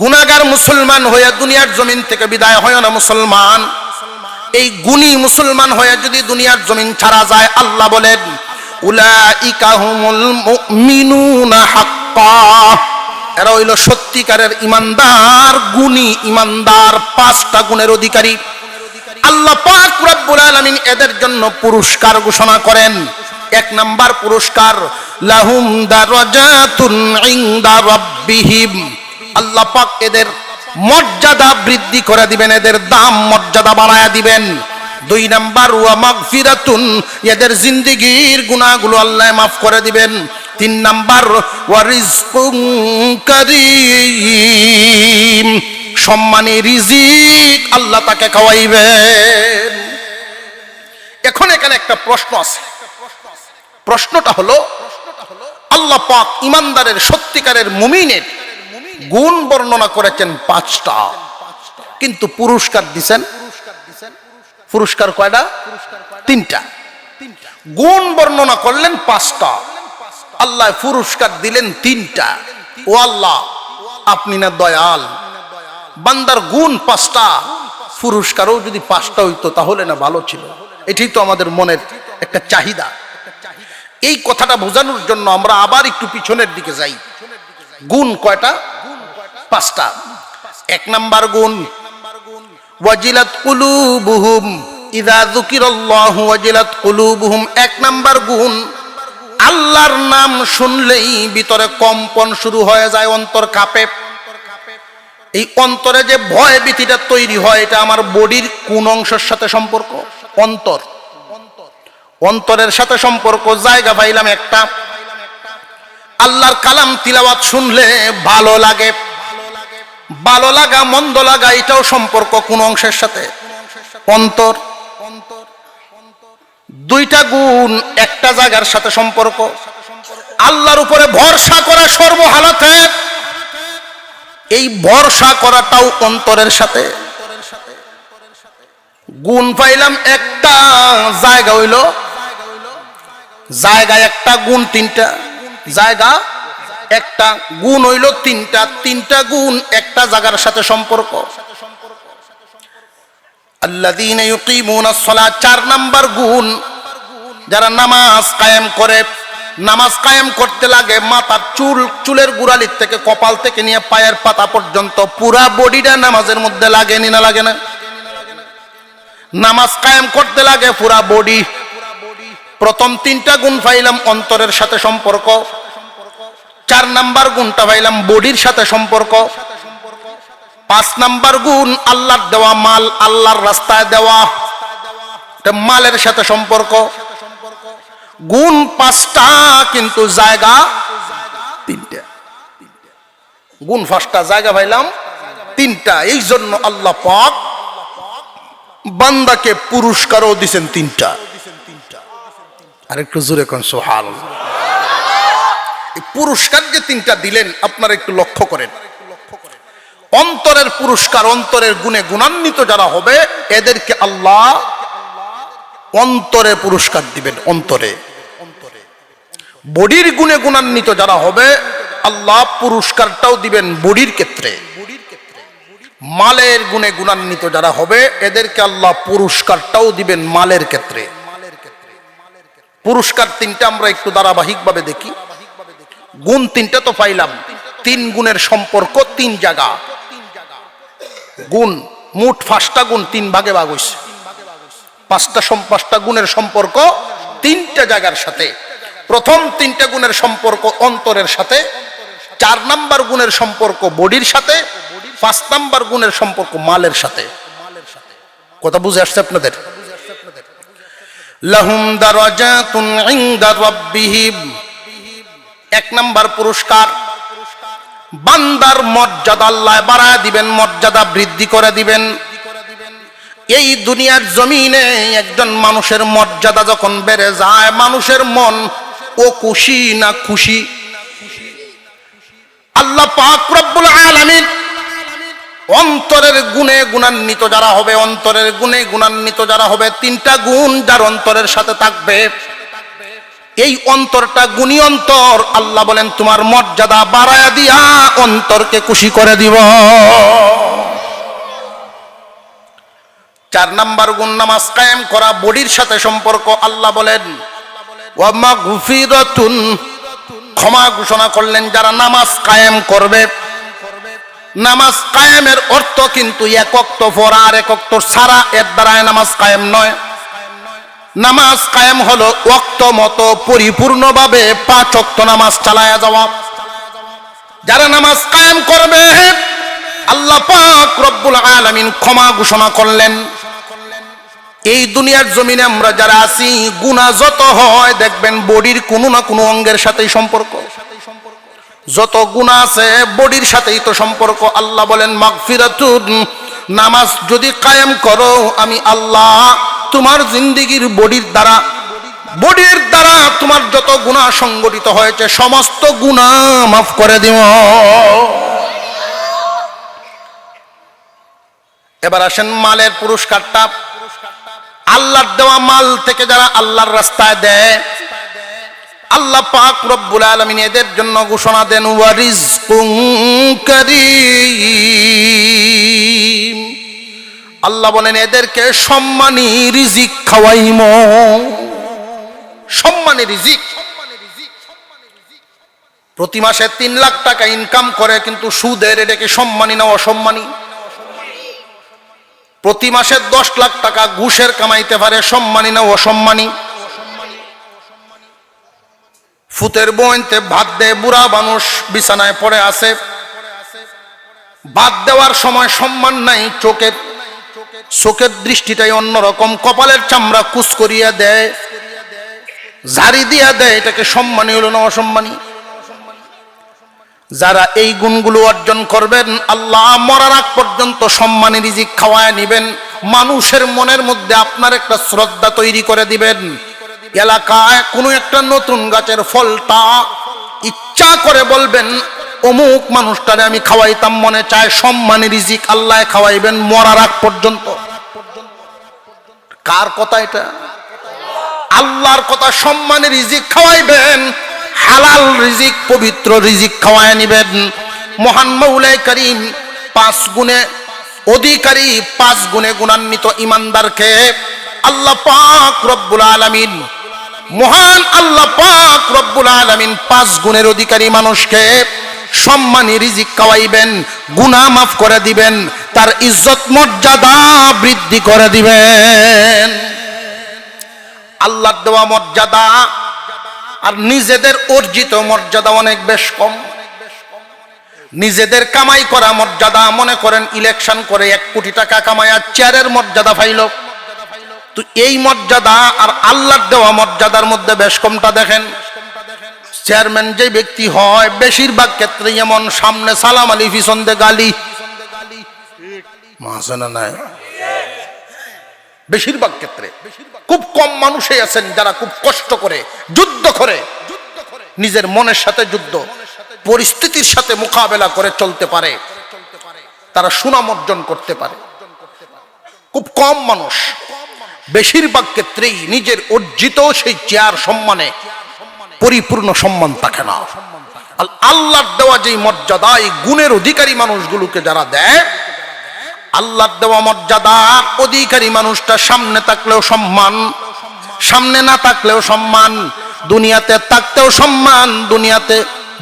গুনাহগার মুসলমান হয়ে দুনিয়ার জমিন থেকে বিদায় হয় না মুসলমান। এই গুণী মুসলমান হয়ে যদি দুনিয়ার জমিন ছাড়া যায়, আল্লাহ বলেন, উলাইকা হুমুল মুমিনুনা হাক্কা, এরা হইল সত্যিকারের ইমানদার, গুণী ইমানদার, 5টা গুণের অধিকারী। আল্লাহ পাক রব্বুল আলামিন এদের জন্য পুরস্কার ঘোষণা করেন। 1 নাম্বার পুরস্কার, লাহুম দারাজাতুন ইনদা রাব্বিহিম, আল্লাহ পাক এদের মর্যাদা বৃদ্ধি করে দিবেন, এদের দাম মর্যাদা বাড়ায়া দিবেন। 2 নাম্বার, ওয়া মাগফিরাতুন, এদের জিন্দেগীর গুনাহগুলো আল্লাহ মাফ করে দিবেন। 3 নাম্বার, ওয়া রিজকুন কারীম, সম্মানী রিজিক আল্লাহ তাকে খাওয়াইবেন। এখন এখানে একটা প্রশ্ন আছে। প্রশ্নটা হলো, আল্লাহ পাক ইমানদারের, সত্যিকারের মুমিনের গুণ বর্ণনা করেছেন 5টা, কিন্তু পুরস্কার দিবেন, পুরস্কার কয়টা? 3টা। গুণ বর্ণনা করলেন 5টা, আল্লাহ পুরস্কার দিলেন 3টা। ও আল্লাহ, আপনি না দয়াল, বান্দার গুণ 5টা, পুরস্কারও যদি 5টা হইতো তাহলে না ভালো ছিল। এটাই তো আমাদের মনের একটা চাহিদা। এই কথাটা বোঝানোর জন্য আমরা আবার একটু পিছনের দিকে যাই। গুণ কয়টা? 5টা। 1 নাম্বার গুণ, ওয়াজিলাত কুলুবুহুম ইযা যুকিরাল্লাহু ওয়াজিলাত কুলুবুহুম। 1 নাম্বার গুণ, আল্লাহর নাম শুনলেই ভিতরে কম্পন শুরু হয়ে যায়, অন্তর কাঁপে। এই অন্তরে যে ভয় ভীতিটা তৈরি হয়, এটা আমার বডির কোন অংশের সাথে সম্পর্ক? অন্তর। অন্তরের সাথে সম্পর্ক। জায়গা পাইলাম একটা, আল্লাহর কালাম তিলাওয়াত শুনলে ভালো লাগে। ভালো লাগা মন্দ লাগা এটাও সম্পর্ক কোন অংশের সাথে? অন্তর। দুইটা গুণ একটা জায়গার সাথে সম্পর্ক। আল্লাহর উপরে ভরসা করা সর্বহালাতে, এই ভরসা করাটাও অন্তরের সাথে। গুণ পাইলাম একটা, জায়গা হইল জায়গা একটা, গুণ তিনটা। জায়গা একটা, গুণ হইল তিনটা। তিনটা গুণ একটা জায়গার সাথে সম্পর্ক। আল্লাযীনা ইউকিমুনাস সালাত, 4 নাম্বার গুণ, যারা নামাজ কায়েম করে। নামাজ কায়েম করতে লাগে মাথার চুলের গোড়ালির থেকে কপাল থেকে নিয়ে পায়ের পাতা পর্যন্ত পুরা বডিটা নামাজের মধ্যে লাগে না লাগে না? নামাজ কায়েম করতে লাগে পুরা বডি। প্রথম 3টা গুণ পাইলাম অন্তরের সাথে সম্পর্ক। 4 নাম্বার গুণটা পাইলাম বডির সাথে সম্পর্ক। 5 নাম্বার গুণ আল্লাহর দেওয়া মাল, আল্লাহর রাস্তায় দেওয়া, মালের সাথে সম্পর্ক। গুণ 5টা কিন্তু জায়গা 3টা। গুণ 5টা, জায়গা পাইলাম 3টা। এই জন্য আল্লাহ পাক বান্দাকে পুরস্কারও দিয়েছেন 3টা। আর একটু জোরে কোন সুবহানাল্লাহ। এই পুরস্কার যে 3টা দিলেন আপনারা একটু লক্ষ্য করেন। অন্তরের পুরস্কার, অন্তরের গুণে গুণান্বিত যারা হবে এদেরকে আল্লাহ অন্তরে পুরস্কার দিবেন। অন্তরে। বডির গুণে গুণান্বিত যারা হবে আল্লাহ পুরস্কারটাও দিবেন বডির ক্ষেত্রে। মালের গুণে গুণান্বিত যারা হবে এদেরকে আল্লাহ পুরস্কারটাও দিবেন মালের ক্ষেত্রে। পুরস্কার 3টা আমরা একটু ধারাবাহিকভাবে দেখি। গুণ 3টা তো পাইলাম, 3 গুণের সম্পর্ক 3 জায়গা। গুণ মোট 5টা গুণ 3 ভাগে ভাগ হইছে। 5টা গুণের সম্পর্ক 3টা জায়গার সাথে। প্রথম 3টা গুণের সম্পর্ক অন্তরের সাথে, 4 নাম্বার গুণের সম্পর্ক বডির সাথে, 5 নাম্বার গুণের সম্পর্ক মালের সাথে। কথা বুঝে আসছে আপনাদের? লাহুম দারাজাতুন ইনদা রাব্বিহিম, 1 নাম্বার পুরস্কার, বান্দার মর্যাদা আল্লাহ বাড়ায় দিবেন, মর্যাদা বৃদ্ধি করে দিবেন। এই দুনিয়ার জমিনে একজন মানুষের মর্যাদা যখন বেড়ে যায়, মানুষের মন ও খুশি না খুশি? আল্লাহ পাক রব্বুল আলামিন অন্তরের গুণে গুণান্বিত যারা হবে, অন্তরের গুণে গুণান্বিত যারা হবে, 3টা গুণ যার অন্তরের সাথে থাকবে, এই অন্তরটা গুণী অন্তর, আল্লাহ বলেন তোমার মর্যাদা বাড়ায়া দিয়া অন্তরকে খুশি করে দিব। 4 নাম্বার গুণ নামাজ কায়েম করা, বডির সাথে সম্পর্ক। আল্লাহ বলেন ওয়া মাগফিরাতুন, ক্ষমা ঘোষণা করলেন যারা নামাজ কায়েম করবে। নামাজ কায়েমের অর্থ কিন্তু 1 ওয়াক্ত পড়া আর 1 ওয়াক্ত ছাড়া, এর দ্বারা নামাজ কায়েম নয়। নামাজ কায়েম হলো ওয়াক্ত মতো পরিপূর্ণভাবে 5 ওয়াক্ত নামাজ চালায়া যাওয়া। যারা নামাজ কায়েম করবে আল্লাহ পাক রব্বুল আলামিন ক্ষমা ঘোষণা করলেন। এই দুনিয়ার জমিনে আমরা যারা আছি, গুনাহ যত হয় দেখবেন বডির কোনো না কোনো অঙ্গের সাথেই সম্পর্ক। যত গুনাহ আছে বডির সাথেই তো সম্পর্ক। আল্লাহ বলেন মাগফিরাতুন, নামাজ যদি কায়েম করো আমি আল্লাহ তোমার জিন্দেগীর বডির দ্বারা তোমার যত গুনাহ সংগঠিত হয়েছে সমস্ত গুনাহ মাফ করে দিব। এবার আসেন মালের পুরস্কারটা। আল্লাহর দেওয়া মাল থেকে যারা আল্লাহর রাস্তায় দেয়, আল্লাহ পাক রব্বুল আলামিন এদের জন্য ঘোষণা দেন ওয়া রিজকুন কারীম। আল্লাহ বলেন এদেরকে সম্মানী রিজিক খাওয়াইমো। সম্মানী রিজিক। প্রতি মাসে 3 লাখ টাকা ইনকাম করে কিন্তু সুদের, এটাকে সম্মানী না অসম্মানী? প্রতি মাসে 10 লাখ টাকা ঘুষের কামাইতে পারে, সম্মানী না অসম্মানী? ফুতের বইতে ভাত দেয়, বুড়া মানুষ বিছানায় পড়ে আছে, ভাত দেওয়ার সময় সম্মান নাই, চোখের দৃষ্টিটাই অন্যরকম, কপালের চামড়া কুচ করিয়া দেয়, ঝাড়ি দিয়া দেয়, এটাকে সম্মানী হলো না অসম্মানী? যারা এই গুণগুলো অর্জন করবেন, আল্লাহ মরার আগ পর্যন্ত সম্মানী রিজিক খাওয়ায় নিবেন, মানুষের মনের মধ্যে আপনার একটা শ্রদ্ধা তৈরি করে দিবেন। এলাকায় কোনো একটা নতুন গাছের ফলটা ইচ্ছা করে বলবেন অমুক মানুষটারে আমি খাওয়াইতাম, মনে চায়, সম্মানী রিজিক আল্লাহ খাওয়াইবেন মরার আগ পর্যন্ত। কার কথা এটা? আল্লাহর কথা। সম্মানী রিজিক খাওয়াইবেন, হালাল রিজিক, পবিত্র রিজিক খাওয়ায় নিবেন। মহান মৌলাই করিম 5 গুণে অধিকারী, 5 গুণে গুণান্বিত ইমানদারকে আল্লাহ পাক রব্বুল আলামিন, মহান আল্লাহ পাক রব্বুল আলামিন 5 গুণের অধিকারী মানুষকে সম্মানী রিজিক খাওয়াইবেন, গুনাহ মাফ করে দিবেন, তার ইজ্জত মর্যাদা বৃদ্ধি করে দিবেন। আল্লাহর দেওয়া মর্যাদা আর নিজেদের অর্জিত মর্যাদা অনেক বেশ কম। নিজেদের কামাই করা মর্যাদা, মনে করেন ইলেকশন করে 1 কোটি টাকা কামায়া চেয়ারের মর্যাদা পাইল, তো এই মর্যাদা আর আল্লাহর দেওয়া মর্যাদার মধ্যে বেশ কমটা দেখেন। চেয়ারম্যান যে ব্যক্তি হয়, বেশিরভাগ ক্ষেত্রে এমন, সামনে সালাম আলী, পিছন দিয়ে গালি, মাসনা নাই। বেশিরভাগ ক্ষেত্রে খুব কম মানুষই আছেন যারা খুব কষ্ট করে, যুদ্ধ করে, নিজের মনের সাথে যুদ্ধ, পরিস্থিতির সাথে মোকাবেলা করে চলতে পারে, তারা সুনাম অর্জন করতে পারে। খুব কম মানুষ। বেশিরভাগ ক্ষেত্রেই নিজের অর্জিত সেই চেয়ার সম্মানে পরিপূর্ণ সম্মান থাকে না। আল্লাহর দেওয়া যেই মর্যাদা, এই গুণের অধিকারী মানুষগুলোকে যারা দেয়, আল্লাহর দেওয়া মর্যাদা অধিকারী মানুষটা সামনে থাকলেও সম্মান, সামনে না থাকলেও সম্মান, দুনিয়াতে থাকতেও সম্মান, দুনিয়াতে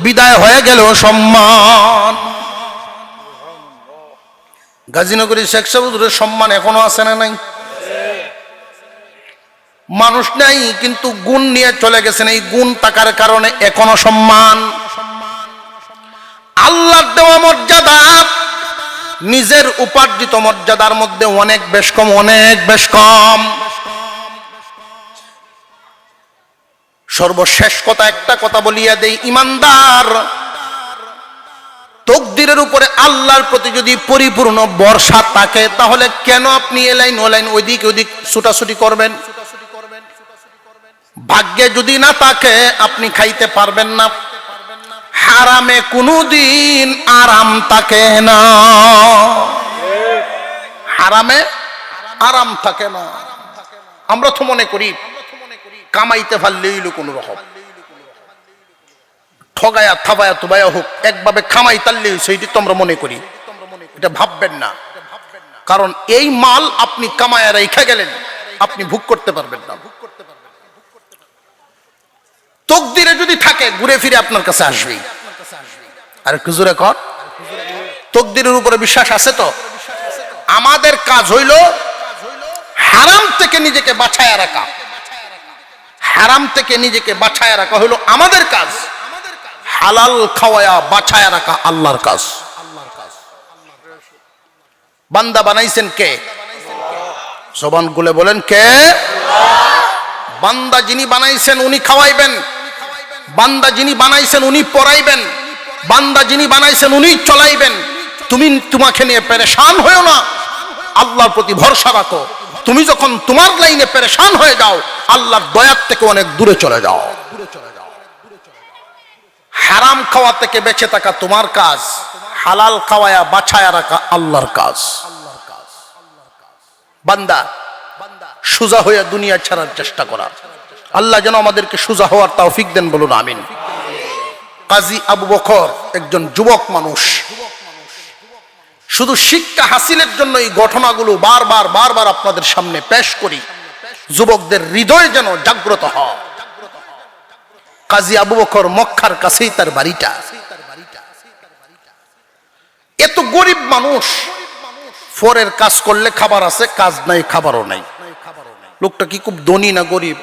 বিদায় হয়ে গেলেও সম্মান। গাজীনগরী শেখ সাবুদের সম্মান এখনো আছে না নাই? মানুষ নাই, কিন্তু গুণ নিয়ে চলে গেছেন, এই গুণ থাকার কারণে এখনো সম্মান। আল্লাহর দেওয়া মর্যাদা নিজের উপার্জিত মর্যাদার মধ্যে অনেক বেশ কম, অনেক বেশ কম। সর্বশেষ কথা, একটা কথা বলিয়া দেই, ইমানদার তকদিরের উপরে আল্লাহর প্রতি যদি পরিপূর্ণ ভরসা থাকে, তাহলে কেন আপনি এ লাইন ও লাইন, ওইদিক ওইদিক ছুটাছুটি করবেন? ভাগ্যে যদি না থাকে আপনি খাইতে পারবেন না। হারামে কোনদিন আরাম থাকে না, হারামে আরাম থাকে না। আমরা তো মনে করি কামাইতে পারলেই কোন রকম, ঠগায়া থাবায়া তুবায়া হোক, একভাবে খামাই তাল্লেই সেইটি তো আমরা মনে করি। এটা ভাববেন না, কারণ এই মাল আপনি কামায়া রেখে গেলেন, আপনি ভোগ করতে পারবেন না। তকদিরে যদি থাকে ঘুরে ফিরে আপনার কাছে আসবেই। আর একটু জোরে কর, তকদিরের উপরে বিশ্বাস আছে তো? আমাদের কাজ হইল হারাম থেকে নিজেকে বাঁচায় রাখা, হারাম থেকে নিজেকে বাঁচায় রাখা হইল আমাদের কাজ, হালাল খাওয়ায়া বাঁচায় রাখা আল্লাহর কাজ। বান্দা বানাইছেন কে? জবান খুলে বলেন কে? বান্দা যিনি বানাইছেন উনি খাওয়াইবেন, বান্দা যিনি বানাইছেন উনি পড়াইবেন, বান্দা যিনি বানাইছেন উনি চলাইবেন। তুমি তোমাকে নিয়ে পেরেশান হয়েও না, আল্লাহর প্রতি ভরসা রাখো। তুমি যখন তোমার লাইনে পেরেশান হয়ে যাও, আল্লাহর দয়ার থেকে অনেক দূরে চলে যাও। হারাম খাওয়া থেকে বেঁচে থাকা তোমার কাজ, হালাল খাওয়ায়া বাঁচায়া রাখা আল্লাহর কাজ। বান্দা সোজা হয়ে দুনিয়া ছাড়ার চেষ্টা করা। আল্লাহ যেন আমাদেরকে সোজা হওয়ার তৌফিক দেন, বলুন আমিন। কাজী আবু বকর একজন যুবক মানুষ, শুধু শিক্ষা হাসিলের জন্য এই ঘটনাগুলো বারবার বারবার আপনাদের সামনে পেশ করি, যুবকদের হৃদয় যেন জাগ্রত হয়। কাজী আবু বকর মক্কার কাছেই তার বাড়িটা। এত গরিব মানুষ, ফরের কাজ করলে খাবার আছে, কাজ নাই খাবারও নাই। লোকটা কি খুব ধনী না গরিব?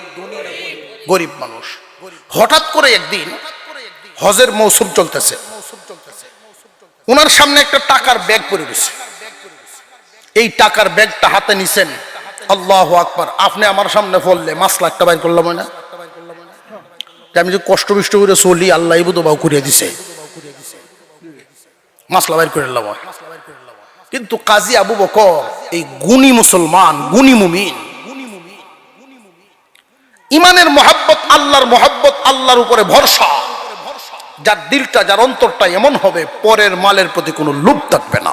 গরিব মানুষ। হঠাৎ করে একদিন হজের মৌসুম চলতেছে, ওনার সামনে একটা টাকার ব্যাগ পড়ে গেছে। এই টাকার ব্যাগটা হাতে নিছেন, আল্লাহু আকবার। আপনি আমার সামনে পড়লে মাসলা একটা বাইর করলাম না, আমি যে কষ্ট বিষ্ট করে চলি, আল্লাহ বুধবাও করিয়ে দিছে, মাসলা বাইর করে নিলাম। কিন্তু কাজী আবু বকর এই গুণী মুসলমান, গুণী মুমিন, ইমানের মহাব্বত, আল্লাহর মহাব্বত, আল্লাহর উপরে ভরসা, যার দিলটা, যার অন্তরটা এমন হবে পরের মালের প্রতি কোনো লোভ থাকবে না।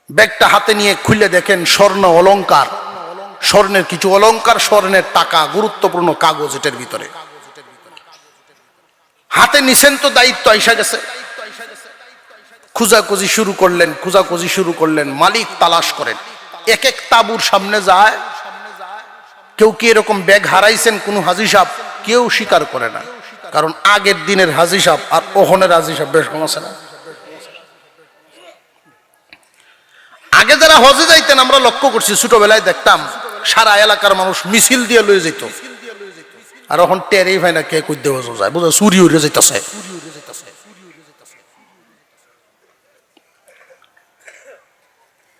ব্যাগটা হাতে নিয়ে খুলে দেখেন স্বর্ণ অলংকার, স্বর্ণের কিছু অলংকার, স্বর্ণের টাকা, গুরুত্বপূর্ণ কাগজ এটার ভিতরে। হাতে নিছেন তো দায়িত্ব আইসা গেছে। খুঁজাখুঁজি শুরু করলেন, খুঁজাখুঁজি শুরু করলেন, মালিক তালাশ করেন, এক এক তাবুর সামনে যায়। কেউ কি এরকম ব্যাগ হারাইছেন কোন হাজী সাহেব? কেউ স্বীকার করে না, কারণ আগের দিনের হাজী সাহেব আর ওহনের হাজী সাহেব বেশ কম আছে না। আগে যারা হজে যাইতেন আমরা লক্ষ্য করছি, ছোটবেলায় দেখতাম সারা এলাকার মানুষ মিছিল দিয়ে লয়ে যেত, আর এখন টেরেই হয় না কে কই দেওয়া যায়, বুঝা চুরি হয়ে যাইতেছে।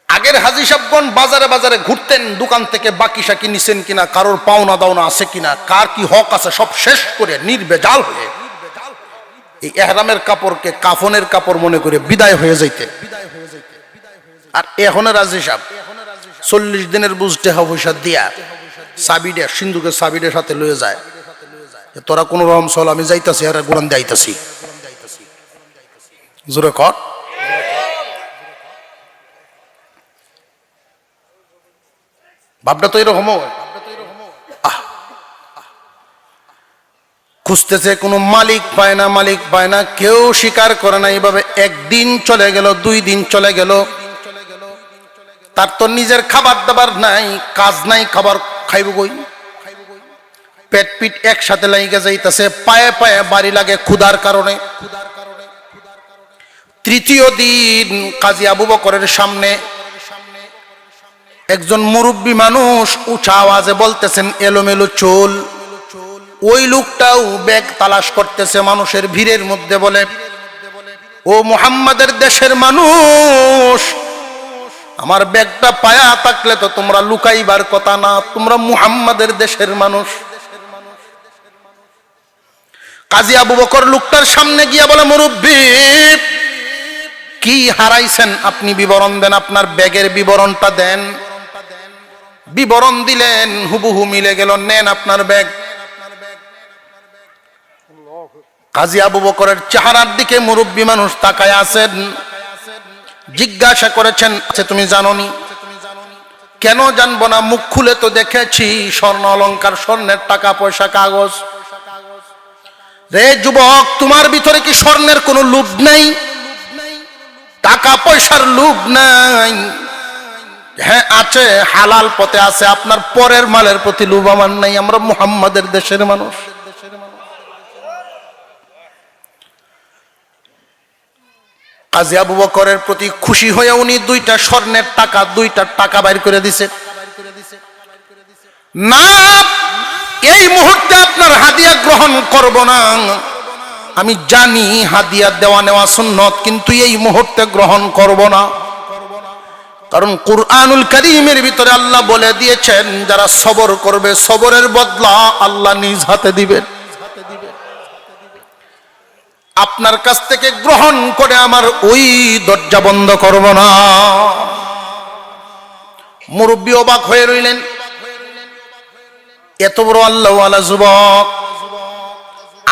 আগের হাজী সাহেবগণ বাজারে বাজারে ঘুরতেন, দোকান থেকে বাকি সাকি নিছেন কিনা, কারোর পাওনা দাওনা আছে কিনা, কার কি হক আছে সব শেষ করে নির্বেজাল হয়ে এই এহরামের কাপড়কে কাফনের কাপড় মনে করে বিদায় হয়ে যাইতেন। আর এখনের হাজী সাহেব 40 দিনের বুঝ টাকা পয়সা দিয়া চাবিটা, সিন্ধুকের চাবিটার সাথে লয়ে যায়, তোরা কোন রকম চল, আমি যাইতাছি, আর গোলান দিয়ে আইতাছি, জোরে কর। ভাবটা তো এরকম, খুঁজতেছে, কোনো মালিক পায় না, মালিক পায় না, কেউ স্বীকার করে না। এইভাবে একদিন চলে গেল, 2 দিন চলে গেল, তার তো নিজের খাবার দাবার নাই, কাজ নাই, খাবার খাইব কই? পেট পিট একসাথে লাগিয়ে যাইতেছে, পায়ে পায়ে বাড়ি লাগে ক্ষুধার কারণে। 3য় দিন কাজী আবু বকরের সামনে একজন মুরব্বী মানুষ উঁচা আওয়াজে বলতেছেন, এলোমেলো চুল। ওই লোকটাও ব্যাগ তালাশ করতেছে মানুষের ভিড়ের মধ্যে, বলে, ও মুহাম্মাদের দেশের মানুষ, আমার ব্যাগটা পায়া থাকলে তো তোমরা লুকাইবার কথা না, তোমরা মুহাম্মাদের দেশের মানুষ। কাজী আবু বকর লোকটার সামনে গিয়া বলে, মুরব্বী, কি হারাইছেন আপনি বিবরণ দেন, আপনার ব্যাগের বিবরণটা দেন। বিবরণ দিলেন, হুবহু মিলে গেল, নেন আপনার ব্যাগ। কাজী আবু বকরের চেহারার দিকে মুরব্বী মানুষ তাকায় আছেন, জিজ্ঞাসা করেছেন, আচ্ছা তুমি জানোনি? কেন জানবো না, মুখ খুলে তো দেখেছি, স্বর্ণ অলংকার, স্বর্ণের টাকা পয়সা, কাগজ। রে যুবক, তোমার ভিতরে কি স্বর্ণের কোনো লোভ নাই? টাকা পয়সার লোভ নাই? হ্যাঁ আছে, হালাল পথে আছে, আপনার পরের মালের প্রতি লোভ আমার নাই, আমরা মুহাম্মাদের দেশের মানুষ। কাজী আবু বকরের প্রতি খুশি হয়ে উনি 2টা স্বর্ণের টাকা, 2টা টাকা বাইর করে দিছে। না, এই মুহূর্তে আপনার হাদিয়া গ্রহণ করব না, আমি জানি হাদিয়া দেওয়া নেওয়া সুন্নত, কিন্তু এই মুহূর্তে গ্রহণ করব না। কারণ কুরআনুল কারীমের ভিতরে আল্লাহ বলে দিয়েছেন, যারা সবর করবে সবরের বদলা আল্লাহ নিজ হাতে দিবেন। আপনার কাছ থেকে গ্রহণ করে আমার ওই দরজা বন্ধ করব না। মুরব্বী অবাক হয়ে রইলেন, এত বড় আল্লাহওয়ালা যুবক।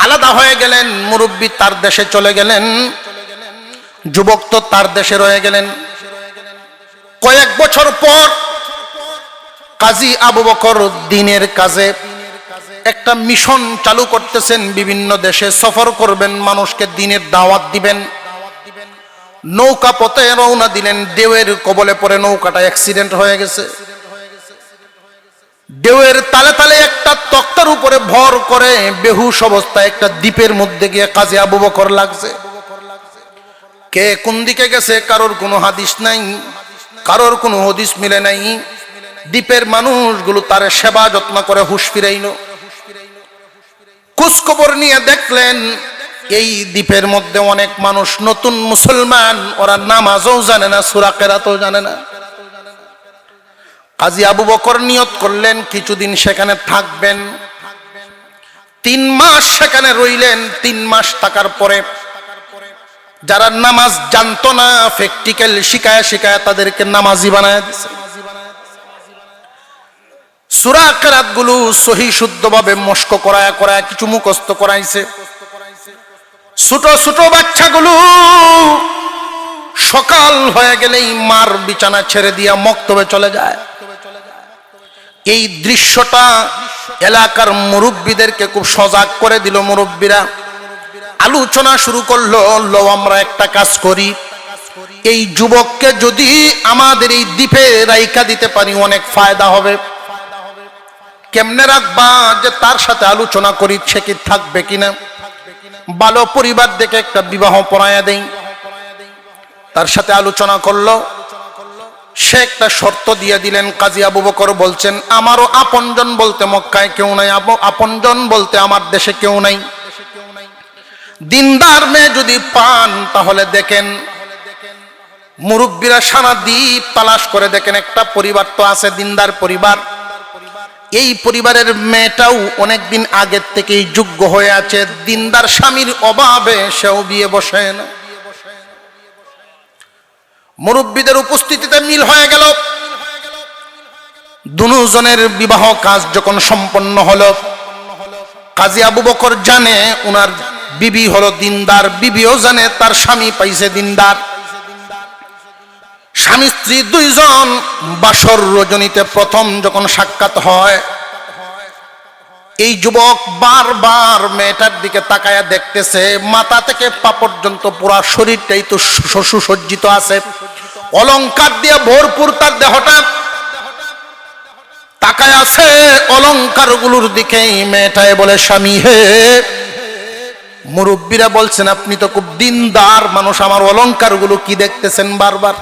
আলাদা হয়ে গেলেন, মুরব্বী তার দেশে চলে গেলেন, যুবক তো তার দেশে রয়ে গেলেন। কয়েক বছর পর কাজী আবু বকর দ্বীনের কাজে একটা মিশন চালু করতেছেন, বিভিন্ন দেশে সফর করবেন, মানুষকে দ্বীনের দাওয়াত দিবেন। নৌকা পথে রওনা দিলেন, ঢেউয়ের কবলে পড়ে নৌকাটা অ্যাক্সিডেন্ট হয়ে গেছে। ঢেউয়ের তালে তালে একটা তক্তার উপরে ভর করে বেহুশ অবস্থায় একটা দ্বীপের মধ্যে গিয়ে কাজী আবু বকর লাগছে। কে কোন দিকে গেছে কারোর কোনো হাদিস নাই, কারোর কোনো হদিস মিলে নাই। দ্বীপের মানুষগুলো তার সেবা যত্ন করে হুঁশ ফিরাইল। খোঁজখবর নিয়ে দেখলেন এই দ্বীপের মধ্যে অনেক মানুষ নতুন মুসলমান, ওরা নামাজও জানে না, সূরা কেরাতও জানে না। কাজী আবু বকর নিয়ত করলেন কিছুদিন সেখানে থাকবেন। 3 মাস সেখানে রইলেন। 3 মাস থাকার পরে যারা নামাজ জানতো না, প্র্যাকটিক্যাল শিখায় শিখায় তাদেরকে নামাজি বানায় দিয়েছে। সূরা কেরাত গুলো সহি শুদ্ধভাবে মস্ক করায় করায় কিছু মুখস্থ করাইছে। ছোট ছোট বাচ্চাগুলো সকাল হয়ে গেলেই মার বিছানা ছেড়ে দিয়া মক্তবে চলে যায়। এই দৃশ্যটা এলাকার মুরব্বীদেরকে খুব সজাগ করে দিল। মুরব্বীরা আলোচনা শুরু করলো, লো আমরা একটা কাজ করি, এই যুবককে যদি আমাদের এই দ্বীপে রাইখা দিতে পারি অনেক ফায়দা হবে। কেমনে রাখবা? যে তার সাথে আলোচনা করি সে কি থাকবে কিনা, ভালো পরিবার দেখে একটা বিবাহ পড়াইয়া দেই। তার সাথে আলোচনা করলো, সে একটা শর্ত দিয়ে দিলেন। কাজী আবু বকর বলছেন আমারও আপনজন বলতে মক্কায় কেউ নাই, আপনজন বলতে আমার দেশে কেউ নাই। দিনদার মেয়ে যদি পান তাহলে দেখেন। মুরব্বীরা সারা দ্বীপ তালাশ করে দেখেন একটা পরিবার তো আছে, দিনদার পরিবার। এই পরিবারের মেয়েটাও অনেকদিন আগের থেকেই যোগ্য হয়ে আছে, দিনদার স্বামীর অভাবে সেও বিয়ে বসে না। মুরব্বীদের উপস্থিতিতে মিল হয়ে গেল। দুজনের বিবাহ কাজ যখন সম্পন্ন হলো, কাজী আবু বকর জানে উনার বিবি হলো দিনদার, বিবিও জানে তার স্বামী পাইছে দিনদার। স্বামী স্ত্রী 2 জন বাসর রজনীতে প্রথম যখন সাক্ষাৎ হয়, এই যুবক বারবার মেয়েটার দিকে তাকায়া দেখতেছে। মাথা থেকে পা পর্যন্ত পুরা শরীরটাই তো সুসজ্জিত আছে, অলংকার দিয়ে ভরপুর তার দেহটা। তাকায় আছে অলংকার গুলোর দিকে। মেয়েটায় বলে স্বামী হে, মুরব্বীরা বলছেন আপনি তো খুব দিনদার মানুষ, আমার অলংকার গুলো কি দেখতেছেন বারবার?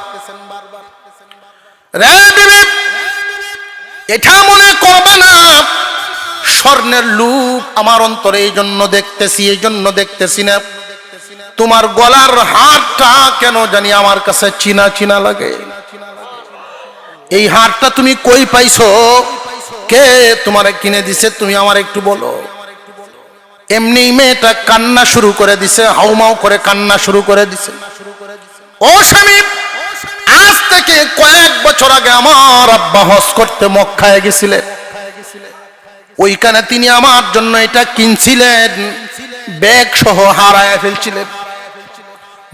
রে বিবি, এটা মনে করবে না স্বর্ণের লুক আমার অন্তরে এই জন্য দেখতেছি, এই জন্য দেখতেছি না। তোমার গলার হারটা কেন জানি আমার কাছে চিনা চিনা লাগে। এই হারটা তুমি কই পাইছো? কে তোমারে কিনে দিছে? তুমি আমার একটু বলো। এমনি মেয়েটা কান্না শুরু করে দিছে, হাউমাউ করে কান্না শুরু করে দিছে। ও স্বামী, আজ থেকে কয়েক বছর আগে আমার আব্বা হজ করতে মক্কায় গেছিলেন, ওইখানে তিনি আমার জন্য এটা কিনছিলেন, ব্যাগ সহ হারায় ফেলছিলেন।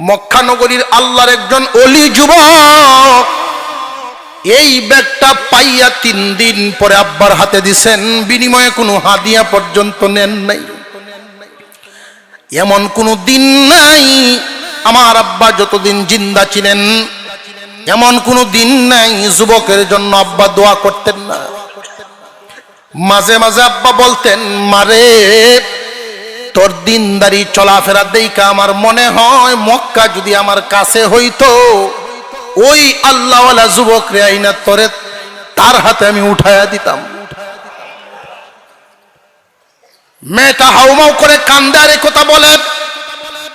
মক্কা নগরীর আল্লাহর একজন ওলি যুবক এই ব্যাগটা পাইয়া 3 দিন পরে আব্বার হাতে দিছেন, বিনিময়ে কোনো হাদিয়া পর্যন্ত নেন নাই। এমন কোনো দিন নাই আমার আব্বা যতদিন জিন্দা ছিলেন, এমন কোনো দিন নাই যুবকের জন্য আব্বা দোয়া করতেন না। মাঝে মাঝে আব্বা বলতেন, মারে তোর দিনদারি চলাফেরা দেইকা আমার মনে হয় মক্কা যদি আমার কাছে হইতো, ওই আল্লাহওয়ালা যুবক রে আইনা তোরে তার হাতে আমি উঠাইয়া দিতাম। মেয়েটা হাউমাউ করে কান্দে আর কথা বলে,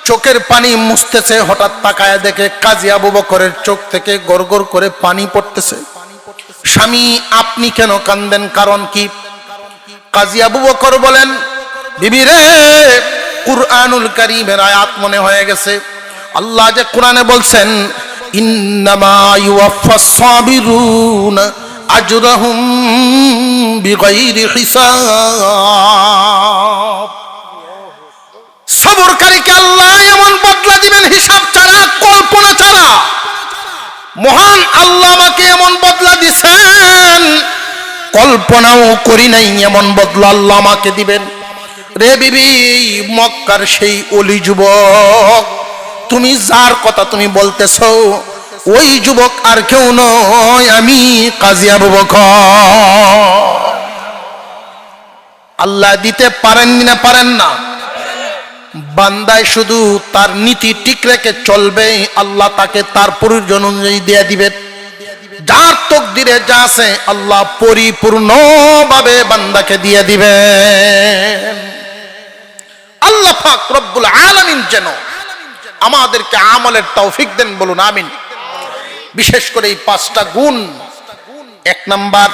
চোখের পানি মুছতেছে। হঠাৎ তাকায় দেখে কাজী আবু বকরের চোখ থেকে গড়গড় করে পানি পড়তেছে। স্বামী আপনি কেন কান্দেন, কারণ কি? কাজী আবু বকর বলেন, বিবি রে, কুরআনুল কারীমের আয়াত মনে হয়ে গেছে। আল্লাহ যে কোরআনে বলছেন, ইন্নামা ইউওয়াফাস সাবিরুনা আজরাহুম বিগাইরি হিসাব। সবরকারীকে আল্লাহ এমন বদলা দিবেন হিসাব ছাড়া, কল্পনা ছাড়া। মহান আল্লাহ আমাকে এমন বদলা দিবেন, কল্পনাও করি নাই এমন বদলা আল্লাহ আমাকে দিবেন। রে বিবি, মক্কার সেই ওলি যুবক, তুমি যার কথা তুমি বলতেছো, ওই যুবক আর কেউ নয়, আমি কাজী আবু বকর। আল্লাহ দিতে পারেন না? পারেন না? বান্দায় শুধু তার নীতি ঠিক রেখে চলবে, আল্লাহ তাকে তার প্রয়োজন অনুযায়ী দিয়ে দিবেন। যার তকদিরে যা আছে আল্লাহ পরিপূর্ণভাবে বান্দাকে দিয়ে দিবেন। আল্লাহ পাক রব্বুল আলামিন যেন আমাদেরকে আমলের তৌফিক দেন, বলুন আমিন। বিশেষ করে এই 5টা গুণ। 1 নাম্বার,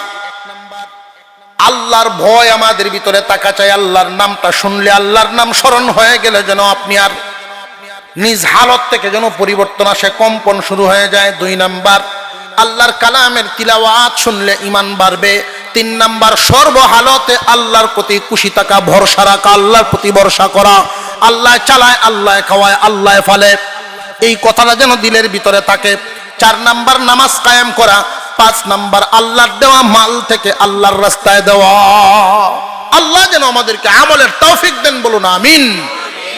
আল্লাহর ভয় আমাদের ভিতরে থাকা চাই। আল্লাহর নামটা শুনলে, আল্লাহর নাম স্মরণ হয়ে গেলে যেন আপনি আর নিজ হালত থেকে যেন পরিবর্তন আসে, কম্পন শুরু হয়ে যায়। 2 নাম্বার, আল্লাহর কালামের তিলাওয়াত শুনলে ঈমান বাড়বে। 3 নাম্বার, সর্বহালতে আল্লাহর প্রতি খুশি থাকা, ভরসা রাখা, আল্লাহর প্রতি ভরসা করা। আল্লাহ চালায়, আল্লাহ খাওয়ায়, আল্লাহ ফলে, এই কথাটা যেন দিলের ভিতরে থাকে। 4 নাম্বার, নামাজ কায়েম করা। 5 নাম্বার, আল্লাহর দেওয়া মাল থেকে আল্লাহর রাস্তায় দেওয়া। আল্লাহ যেন আমাদেরকে আমলের তৌফিক দেন, বলুন আমিন।